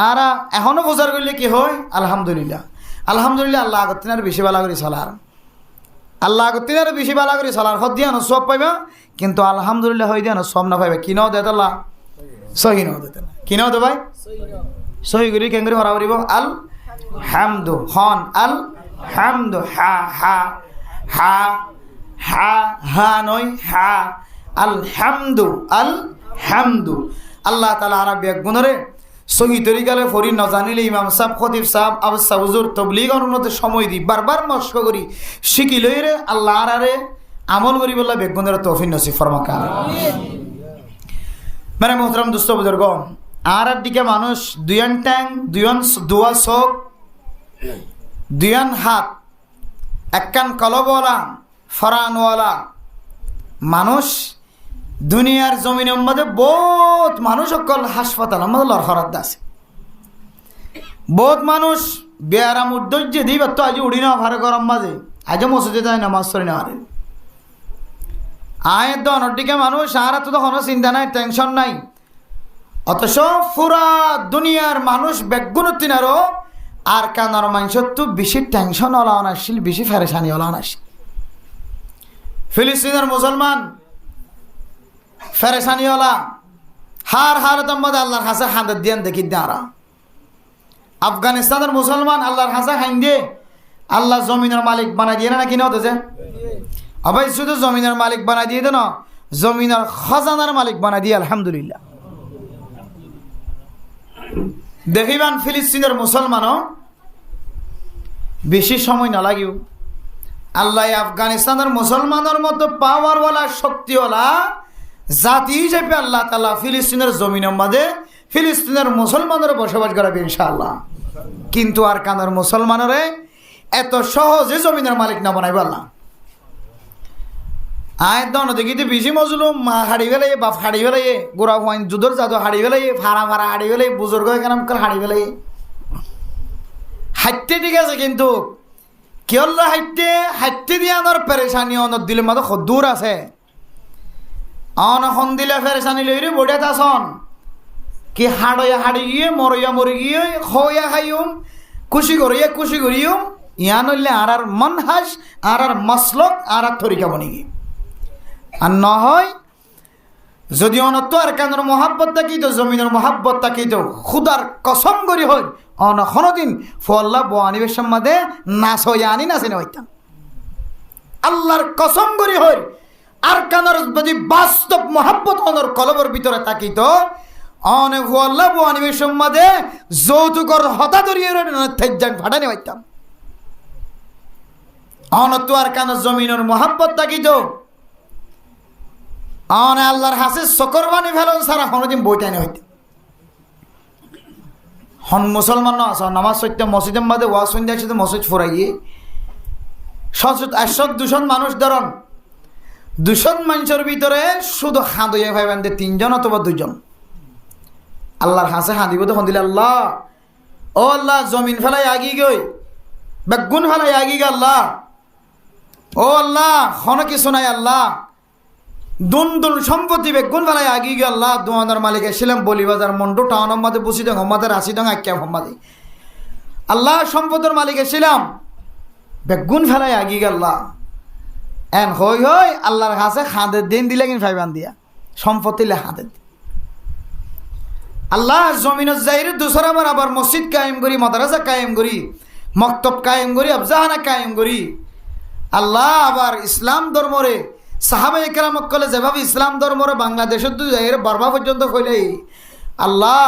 আর এখনো বোঝার করলে কি হয় আলহামদুলিল্লাহ আলহামদুলিল্লাহ আল্লাহ আগত আর বেশি ভালো করে চলার আল্লাহ আগত আর বেশি ভালো করে চলার হদ দিয়া সব পাইবা কিন্তু আলহামদুলিল্লাহ হয়ে দিয়া সব না পাইবা কিনাও দেয় আল্লাহ সহি নাও দেয় কিনাও দে ভাই সহি করি কেঙ্গরি হরা করিব আল হামদু হন আল হামদু হা হা হা হা হা নয় হা আল হামদু আল্লাহ তাআলা আরবি গুণরে সহি তরিকালে ফরি ন জানিলে ইমাম সাহেব খতিব সাহেব আবসা হুজুর তবলিগ অনুমতে সময় দি বারবার মস্ক করি শিখি লই রে আল্লাহ আরে আমল করি বললা বেগুনের তৌফিক নসিব ফরমাকা মানে মোহতরম দোস্ত বুজুর্গ আর দিকে মানুষ দুয়ান ট্যাং দুয়ান দোয়া চোখ দুয়ান হাত একখান কলবওয়ালা ফরানওয়ালা মানুষ দুনিয়ার জমিনের মধ্যে বহুত মানুষ অকল হাসপাতালের মধ্যে লড়খড়াত আছে বহুত মানুষ বেয়ারাম উদ্দর্য দিবার তো আজ উড়ি না ভারে গরম মাঝে আজও মসজিদে যায় নামাজ পড়ি না হারে আয়ের দনের দিকে মানুষ আর তো কোনো চিন্তা নাই টেনশন নাই অথচ পুরা দুনিয়ার মানুষ বেগুনতি নারো আর কানার মানুষের তো বেশি টেনশন ওলা আসছিল বেশি ফেরেশানি ওলা আসছিল ফিলিস্তিনের মুসলমান ফেরেশানিওয়ালা হার হারতের মধ্যে আল্লাহর হাসা হাঁদার দিয়ান দেখি দাঁড়া আফগানিস্তানের মুসলমান আল্লাহর হাসা হাইন দিয়ে আল্লাহ জমিনের মালিক বানাই দিয়ে না কিনে হতেছে আবার শুধু জমিনের মালিক বানাই দিয়ে দেন জমিনের খজানার মালিক বানাই দিয়ে আলহামদুলিল্লাহ। দেখিবান ফিলিস্তিনের মুসলমানও বেশি সময় না লাগিও আল্লাহ আফগানিস্তানের মুসলমানের মতো পাওয়ারওয়ালা শক্তিওয়ালা জাতি হিসেবে আল্লাহ তাআলা ফিলিস্তিনের জমিনের মাঝে ফিলিস্তিনের মুসলমানের বসবাস করাবে ইনশাআল্লাহ। কিন্তু আর কানের মুসলমানরে এত সহজে জমিনের মালিক না বানাইব আল্লাহ। আয় দন দেখিতে বেশি মজলুম মা হাড়ি ফেলে বাপ হাড়ি ফেলে গোড়া হুয়াইন যুদ্ধর জাদু হাড়ি ফেলে ফাড়া ফাড়া হাড়ি ফেলে বুজুর্গ এখানে হাড়ি ফেলে হাইতে ঠিক আছে কিন্তু কেল্লা হাইতে দিয়ে আনার পেরেশানি অনত দিলে মাত্র দূর আছে অনখন দিলে পেরেশানি লইরে বড়িয়া তাসন কি হাড়ইয়া হাড়ি গিয়ে মরইয়া মরি গিয়ে খইয়া খাইম খুশি করিম ইয়ান হইলে আর মনহাজ আর মসলক আর তরিকা বনি গিয়ে আর নহয় যদি অনত আর কানের মহাব্বত থাকিত জমিনের মহাব্বত থাকিত খুদার কসম করি হয় অনদিন ফল্লা বানিবের সম্মাদে নাচ হইয়া আনি নাচেনে হইতাম আল্লাহর কসম করি হয় আর কানের যদি বাস্তব মহাব্বত অনর কলবের ভিতরে থাকিত অনে ফল্লা বানিবের সম্মাদে যৌতুকর হতা ধরিয়ে থেজাক ফাটানি হইতাম অনত আর কানের জমিনের মহাব্বত থাকিত অনে আল্লাহর হাসে শকর বানি ফেলো সারা কোনোদিন বইটাই হইতে হন মুসলমান আছে নামাজ সত্য মসজিদের মাঝে ওয়াজ শুনতে একসাথে মসজিদ ফুরাইয়ে 100-200 মানুষ ধরন 200 মানুষের ভিতরে শুধু হাঁদইয়া ভাইবেন 3 জন অথবা 2 জন আল্লাহর হাসে হাঁদিব তখন দিলে আল্লাহ ও আল্লাহ জমিন ফেলাই আগি গই বেগুন ফেলাই আগি গে আল্লাহ ও আল্লাহ হন কিছু নাই আল্লাহ দুন সম্পত্তি বেগুন ফেলাই আগি গে আল্লাহ দোয়ানোর মালিক এসেছিলাম বলিবাজার মন্ডু টাউনের মাঝে বসি দেন হমাদের 80 টাকা আখ্যা হমাদে আল্লাহ সম্পদের মালিক এসেছিলাম বেগুন ফেলাই আগি গে আল্লাহ এন হই আল্লাহর কাছে হাঁদের দিন দিলে কিন্তু ফাইবান দিয়া সম্পত্তি লে হাঁদের আল্লাহ জমিনের যাইরে দুসরাবার আবার মসজিদ কায়েম করি মাদ্রাসা কায়েম করি মক্তব কায়েম করি আফজাহানা কায়েম করি আল্লাহ আবার ইসলাম ধর্মরে সাহাবায়ে কেরাম কলে যেভাবে ইসলাম ধর্মরে বাংলাদেশের দু জায়গায় বর্বা পর্যন্ত কইলে আল্লাহ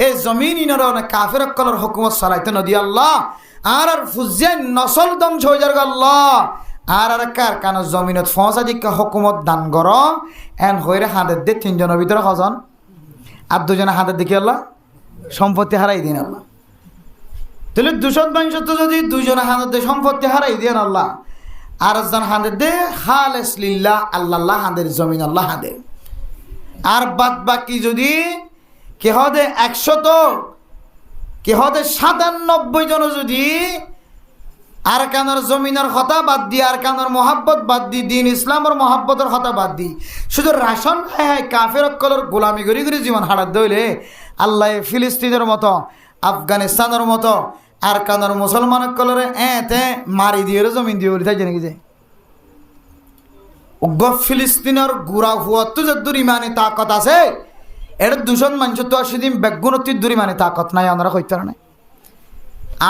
এই জমিন ইনর কাফের কলর হুকুমত চালাইতে নদী আল্লাহ আর ফুজিয়ান নসল ধ্বংস হয়ে যার আল্লাহ আর কার কান জমিনত ফসাদিক হুকুমত দান কর এন হইরে হাঁদের দে 3 জনের ভিতরে হজন আর 2 জনে হাঁদের দেখি আল্লাহ সম্পত্তি হারাই দিন আল্লাহ তাহলে 200 মানুষ তো যদি 2 জনে হাঁদের দে সম্পত্তি হারাই দেন আল্লাহ আর জন হাঁদের দে খালেস লিল্লাহ আল্লাহ হাঁদের জমিন আল্লাহ হাঁদের আর বাদ বাকি যদি কে হদে 100 তো কে হদে 97 জন যদি আর কানের জমিনের কথা বাদ দি আর কানের মহাব্বত বাদ দি দিন ইসলামের মহাব্বতের কথা বাদ দি শুধু রাশন খায় কাফের কলর গোলামি করি করে জীবন হারাত দইলে আল্লাহ ফিলিস্তিনের মতো আফগানিস্তানের মতো আর কানের মুসলমান কলরে এতে মারি দিয়ে জমিন দিয়ে বলি তাই জানি যে ফিলিস্তিনের গুড়া হুয়া তো যে দূর ইমানে তাকত আছে এর 200 মানুষ তো সেদিন বেগুনতির দূর ইমানে তাকত নাই আমরা কইতে না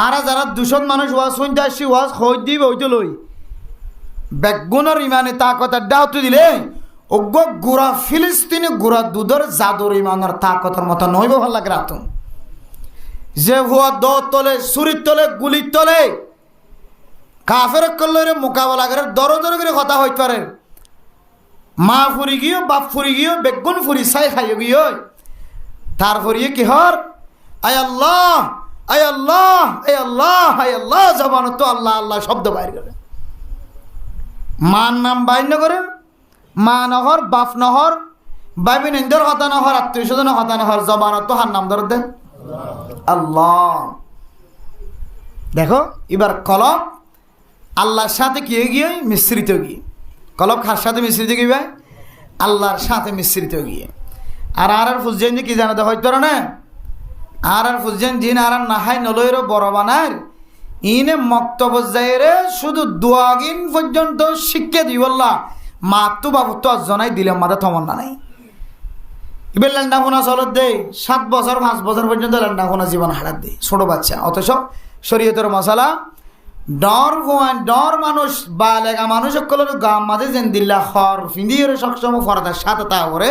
আর যারা 200 মানুষ ওয়াজ শুনতে আসছি ওয়াজ হই দিব হইতে লই বেগুনের ইমানে তাকত ডাউত দিলে অজ্ঞ গুড়া ফিলিস্তিনি গুড়া দুধর জাদুর ইমানের তাকতের মতো নইব ভাল লাগে রাত যে হুয়া দ তলে সুরির তলে গুলির তলে কাফের কল্লরে মোকাবেলা করে দর করে কথা হইতে পারে মা ফুরি গিয়ে বাপ ফুরি গিয়ে বেগুন ফুরি চাই খাইয়ে গিয়ে তারপরে কি হর আয় আল্লাহ আয় আল্লাহ আয় আল্লাহ আয় আল্লাহ জবান তো আল্লাহ আল্লাহ শব্দ বাইর করে মার নাম বাইর করে মা নহর বাপ নহর বাইবি নিন্দর হতা নহর আত্মীয় স্বজন হতা নহর জবান তো হার নাম ধর দেন আল্লাহ দেখো এবার কলব আল্লাহর সাথে কি গিয়ে মিশ্রিত গিয়ে কলব খার সাথে মিশ্রিত গিয়ে আল্লাহর সাথে মিশ্রিত গিয়ে আর ফুজেন কি জানাতে হয়তো না আর ফুজেন দিন আর নাহাই নলইর বড় বানার ইনে মক্তব যাইরে শুধু দুয়াগিন পর্যন্ত শিক্ষা দিব আল্লাহ মা তো বাবু তো জনাই দিলে মাথা থমন্না নাই এবার ল্যান্ডা ফোনা চলত দেয় 7 বছর 5 বছর পর্যন্ত ল্যান্ডা ফোনা জীবন হারাত দেয় ছোট বাচ্চা অথচ শরীয়তের মশালা ডর মানুষ বা লেগা মানুষ সকলের গাম মাঝে যেন দিল্লা খর ফিন্দিয়ে সবসময় ফরদার সাথে তা করে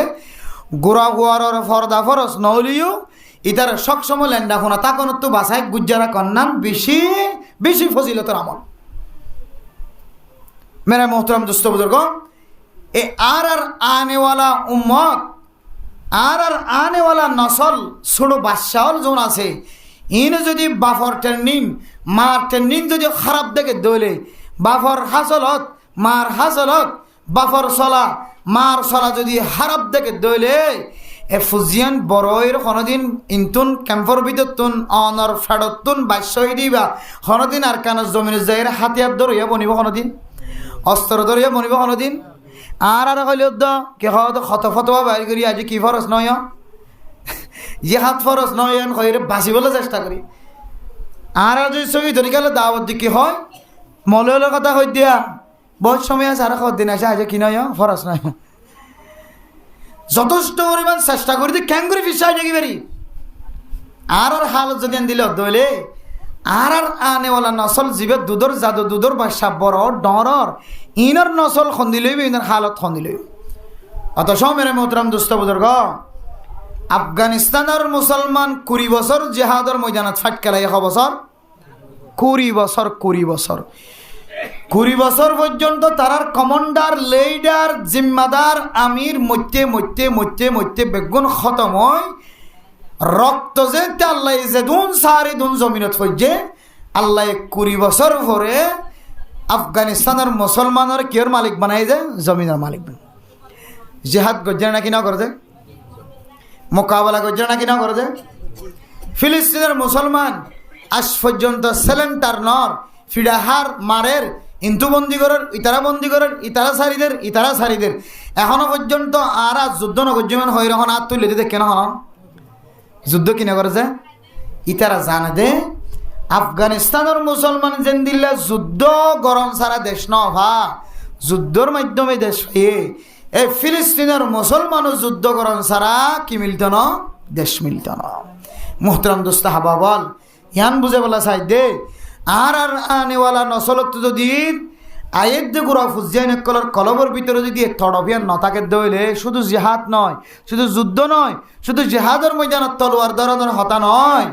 গোড়া গোয়ার ফরদা ফরস নহলিও ইতার সবসময় লেন্ডা খোনা তখন তো বাসায় গুজ্জারা কন্যান বেশি বেশি ফজিলতর আমল। মেরা মোহতরম দোস্ত বুজুর্গ, এ আর আনেওয়ালা উম্মত আর আনেওয়ালা নসল ছোট বাদশাহল যোন আছে ইন যদি বাফর ট্রেনিং মার ট্রেনিং যদি খারাপ দেখে দইলে বাফর হাসলত মার হাসলত বাফর চলা মার চলা যদি খারাপ দেখে দইলে এ ফুজিয়ান বড়ইর কোনোদিন ইনতুন ক্যাম্পর ভিতরতুন অনর ফেরতুন বাস্যই দিবা কোনোদিন আর কান জমিন জায়গার হাতিয়ার ধরিয়া বনিব কোনোদিন অস্ত্র ধরিয়া বনিব কোনোদিন আর কইল কে ক্ষত ফতোয়া বাইর করি আজি কি ফরস নয় যে হাত ফরস নয় কইরে বাঁচিবলৈ চেষ্টা করি আর যদি চকি ধরি গেলে দাওয়াত দি কি হয় মলয়ের কথা কই দিয়া বহুত সময় আছে আর দিন আসে আজি কি নয় ফরস নয় যথেষ্ট পরিমাণ চেষ্টা করি কেন করে ফিসাই দেখি পারি আর হালত যদি দিলে দইলে আর আনেওয়ালা নসল জীবে দুধর জাদু দুধর বাসা বড় ডরর ইনর নসল খন্দিলইব ইনর হালত খন্দিলইব। অথচ মেরে মোহতরম দুস্থ বুজুর্গ, আফগানিস্তানের মুসলমান 20 বছর জিহাদর ময়দানত ফাটকেলাই 1 বছর 20 বছর পর্যন্ত তারার কমান্ডার লিডার জিম্মাদার আমির মধ্যে বেগুন খতম হয় রক্ত যে আল্লাহ যে দুন সারি দুন জমিনত ফজে আল্লাহ 20 বছর পরে আফগানিস্তানের মুসলমানের কিয়র মালিক বানাই যে জমিনের মালিক বানাই জিহাদ গজ্জা নাকি না করে যে মোকাবেলা গজ্জা নাকি না করে যে ফিলিস্তিনের মুসলমান আজ পর্যন্ত সেলেন্টার নর ফিডাহার মারের ইন্তু বন্দি করেন ইতারা বন্দি করেন ইতারা সারিদের এখনো পর্যন্ত আর যুদ্ধ নগজ্যমান হয়ে রহন আর তুলে দিতে কেন হন যুদ্ধ কিনা করেছে ইতারা জানে দে আফগানিস্তানের মুসলমান যেন দিল্লা যুদ্ধ গরম সারা দেশ নভা যুদ্ধর মাধ্যমে দেশ হয়ে এই ফিলিস্তিনের মুসলমানও যুদ্ধ গরম সারা কি মিলত না দেশ মিলত না। মোহতরম দোস্ত হাবা বল ইয়ান বুঝে বলা চাই দে আর আনেওয়ালা নসলত যদি আয়ের যে গুড়া ফুজিয়ান কলর কলবর ভিতরে যদি থড়ভিয়ান নতাকে দইলে শুধু জিহাদ নয় শুধু যুদ্ধ নয় শুধু জিহাদের ময়দানত তলোয়ার ধরানোর হতা নয়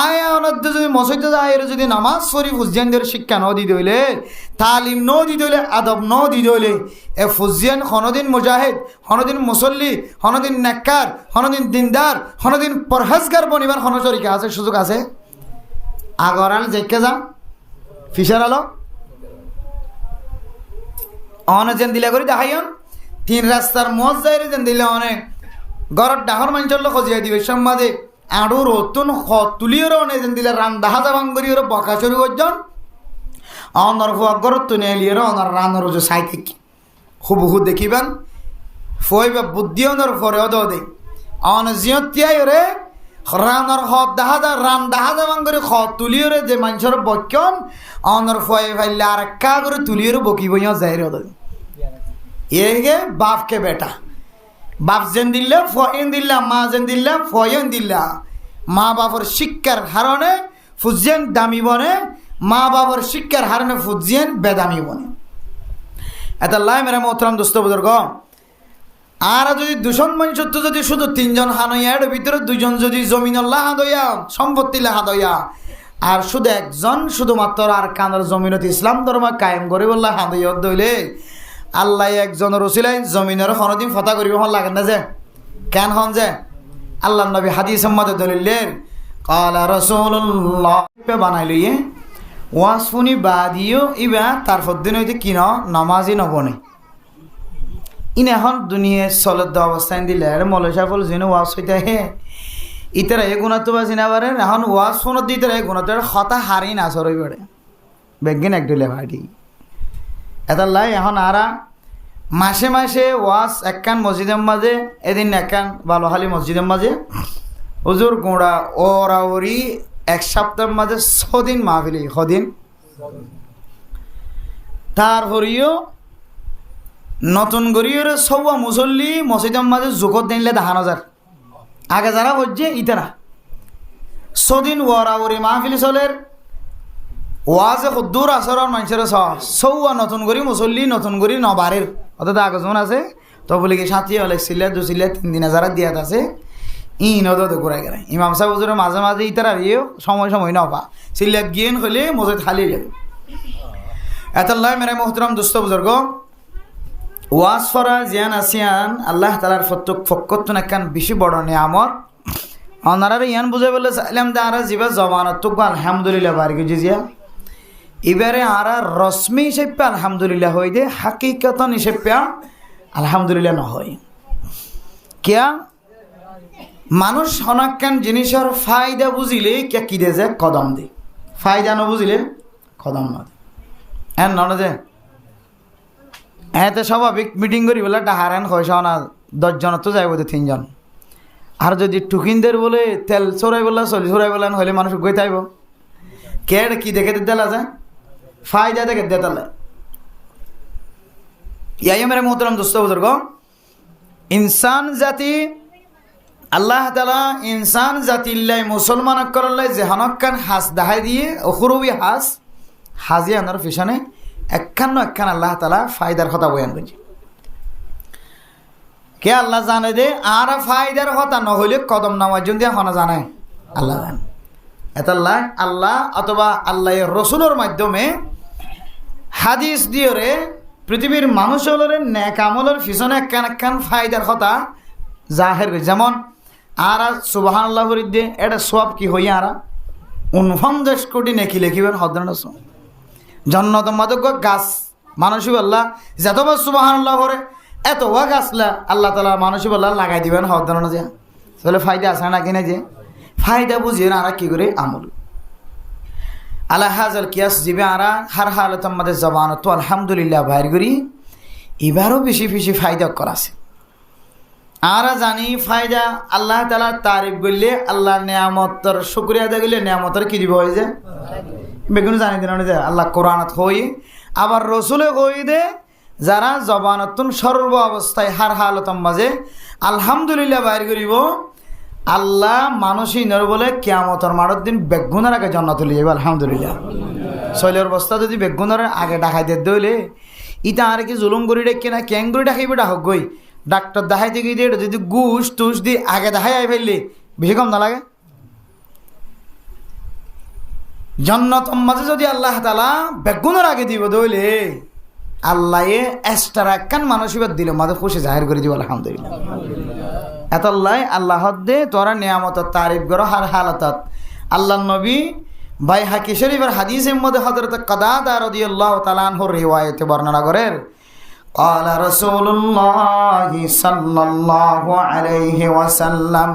আয় অনদ্য যদি মসজিদ আয়ের যদি নামাজ শরীফ ফুজিয়ানদের শিক্ষা ন দি দইলে তালিম ন দি দইলে আদব ন দি দইলে এ ফুজিয়ান হনদিন মুজাহিদ হনদিন মুসল্লি হনদিন নেককার হনদিন দিনদার হনদিন পরহেজগার বনিবার হনচরিকা আছে সুযোগ আছে আগরাল জেকে যা ফিসার আলো অনে যেন দিলা করি দেখাইন 3 রাস্তার মজ যাই যেন দিলে অনেক গরর ডাহর মাঞ্চল খোঁজিয়া দিবে সম্বাদে আড়ু রতুন তুলিওর অনে যেন দিলে রান দাহা যাবাং করি ওর বকা চুরি করজন অনর ফুয়া গরর তুনে এলিয়ের অনর রানর যে সাইতে হুবহু দেখিবেন ফইবা বুদ্ধি অনর ফরে অদ দে অন জিয়তিয়াই ওরে রানর হদ দাহাদা রান দাহাদা বাঙ্গরে খ তুলিওরে যে মানুষের বক্ষণ অনর ফয়ে ফাইলে আর কা করে তুলিওর বকি বইয়া যাই রে এগে বাপকে বেটা বাপ যেন দিল্লা ফয়েন দিল্লা মা যেন দিল্লা ফয়েন দিল্লা মা বাপর শিক্ষার হারণে ফুজিয়ান দামি বনে মা বাপর শিক্ষার হারণে ফুজিয়ান বেদামি বনে এটা লাই মেরা মোহতরম দোস্ত বুজুর্গ। আর যদি 200 মানুষ যদি শুধু 3 জন হানইয়া এর ভিতরে 2 জন যদি জমিনল্লাহ হাদইয়া সম্পত্তি হাদইয়া আর শুধু একজন শুধুমাত্র আর কানার জমিনত ইসলাম ধর্ম কায়েম করে বললা হাদইয়া দইলে আল্লাহ একজনের ওসিলাই জমিনের কোনদিন ফতা করিব হন লাগে না যে কেন হন যে আল্লাহর নবী হাদিস সম্মত দলিলের ক্বালা রাসূলুল্লাহ বানাই লইয়ে ওয়াসফুনি বাদিও ইবা তার ফদ্দিন হইতে কিনা নামাজি নবনে ইন এখন দুনিয়া চলত অবস্থান দিলে আর মলসা ফল যেন ওয়াজ হইতে হে ইতারা এ গুণাতো বাজি না পারে এখন ওয়াজ ফোনত দিতে এ গুণাতো হতা হারি না সরই পড়ে বেগিন এক দিলে ভাটি এটা লাই এখন আরা মাসে মাসে ওয়াজ একখান মসজিদের মাঝে এদিন একখান বালোহালি মসজিদের মাঝে হুজুর গোড়া ওরা ওরি 1 সপ্তাহের মাঝে 6 দিন মাহফিলি সদিন তার হরিও নতুন গরিয়রে সৌয়া মুসল্লি মসজিদের মাঝে জোকত দিলে দেখানো যার আগে যারা হচ্ছে ইতারা সদিন ওরা ওরি মাহফিলি চলের ওয়াজে খুদ্দুর আসরণ মানুষের সৌয়া নতুন করি মুসল্লি নতুন করি নবারের অর্থাৎ আগজন আছে তো বলি কি সাথী হলে সিলেট 2 সিলেট 3 দিন হাজার দিয়াত আছে ইনদত ঘুরাই গেলে ইমাম সাহেব হুজুরের মাঝে মাঝে ইতারা ইয়েও সময় সময় নপা সিলেট গিয়েন হলে মসজিদ খালি যাবে এতাল্লাহ মেরে মোহতরম দুস্থ বুজুর্গ ওয়াজ ফরা জিয়ান আসিয়ান আল্লাহ তালার ফক্কতুন একখান বেশি বড় নিয়ামত ওনারা ইয়ান বুঝে বলে চাইলাম যে আরা জিবা জবানত তো আলহামদুলিল্লাহ বাড়ি জিয়া এবারে আরা রশ্মি হিসেবে আলহামদুলিল্লাহ হয়ে দে হাকিকতন হিসেবে আলহামদুলিল্লাহ না হয় কিয়া মানুষ অনাক্কান জিনিসের ফায়দা বুঝিলে কে কি দে যে কদম দে ফায়দা না বুঝিলে কদম না দে হ্যাঁ নন যে এতে স্বাভাবিক মিটিং করি বলে ডাহারান পয়সা না 10 জন তো যাইব 3 জন আর যদি টুকিনদের বলে তেল চড়াই বললা চলি চড়াই বললেন হলে মানুষ গই থাইব কে কি দেখে দেলা যায় ফায়দা দেখে দেতালে ইয়াই মেরে মোহতরম দোস্ত বুজুর্গ ইনসান জাতি আল্লাহ তাআলা ইনসান জাতিল্লাই মুসলমান করল্লাই জেহানক্কান হাস দাহাই দিয়ে অখুরবি হাজি আনার পিছনে একখান আল্লাহ তাআলা ফায়দার কথা বয়ান করছে কে আল্লাহ জানে দে আর ফায়দার কথা নহলে কদম নামার জন্য দিয়ে হনা জানে আল্লাহ জানে এতাল্লাহ আল্লাহ অথবা আল্লাহর রসুলের মাধ্যমে হাদিস দিয়ে রে পৃথিবীর মানুষের নেক আমলের পিছনে একখান ফায়দার কথা জাহের করে যেমন আর সুবহানাল্লাহ দিয়ে এটা সব কি হইয়া আর 49 কোটি নেকি লিখিবেন হদ্রণ জন্নত মাদক গাছ মানুষই আল্লাহ যতবার সুবহানাল্লাহ করে এত ওয়া গাছলা আল্লাহ তাআলা মানুষই আল্লাহ লাগাই দিবেন হদ্রণ যে তাহলে ফায়দা আছে না কিনা যে ফায়দা বুঝিয়ে আর কি করে আমল আল্লাহ হাজার কিয়াস জিবে আরা হার হালত আমাদের জবান তো আলহামদুলিল্লাহ বাইর করি এবারও বেশি বেশি ফায়দা করাছে আরা জানি ফায়দা আল্লাহ তাআলা তারিফ করলে আল্লাহ নিয়ামতর শুকরিয়া আদায় করলে নিয়ামতর কি দিব হয় যে বেগুন জানি দিন যে আল্লাহ কোরআনত হই আবার রসুলে হই দে যারা জবানতুন সর্ব অবস্থায় হার হালতম মাঝে আলহামদুলিল্লাহ বাইর করিব আল্লাহ মানুষই নর বলে কিয়ামতের মাঠের দিন বেগুনের আগে জান্নাত লিয়ে যাবে আলহামদুলিল্লাহ শৈলের বস্তা যদি বেগুনের আগে ডাকাই দে দইলে ইটা আর কি জুলুম করি ডাকি না ক্যাং করে ডাকাইবে ডাহক গই ডাক্তার দেখাইতে গিয়ে দিয়ে যদি গুস টুস দি আগে দেখাই আই ফেললে বেশি কম না লাগে জান্নাতের মাঝে যদি আল্লাহ তাআলা বেগুনের আগে দিব দইলে আল্লাহ এক্সট্রা একখান মানসিকতা দিল মাঝে খুশি জাহির করে দিব আলহামদুলিল্লাহ এতাল্লাই আল্লাহ দে তোরা নিয়ামত তারিফ করো হার হালাতত আল্লাহ নবী বাইহাকি শরীফের হাদিসের মধ্যে হযরত কাদাদা রাদিয়াল্লাহু তাআলা আনহুর রিওয়ায়াতে বর্ণনা করেন قال رسول الله صلى الله عليه وسلم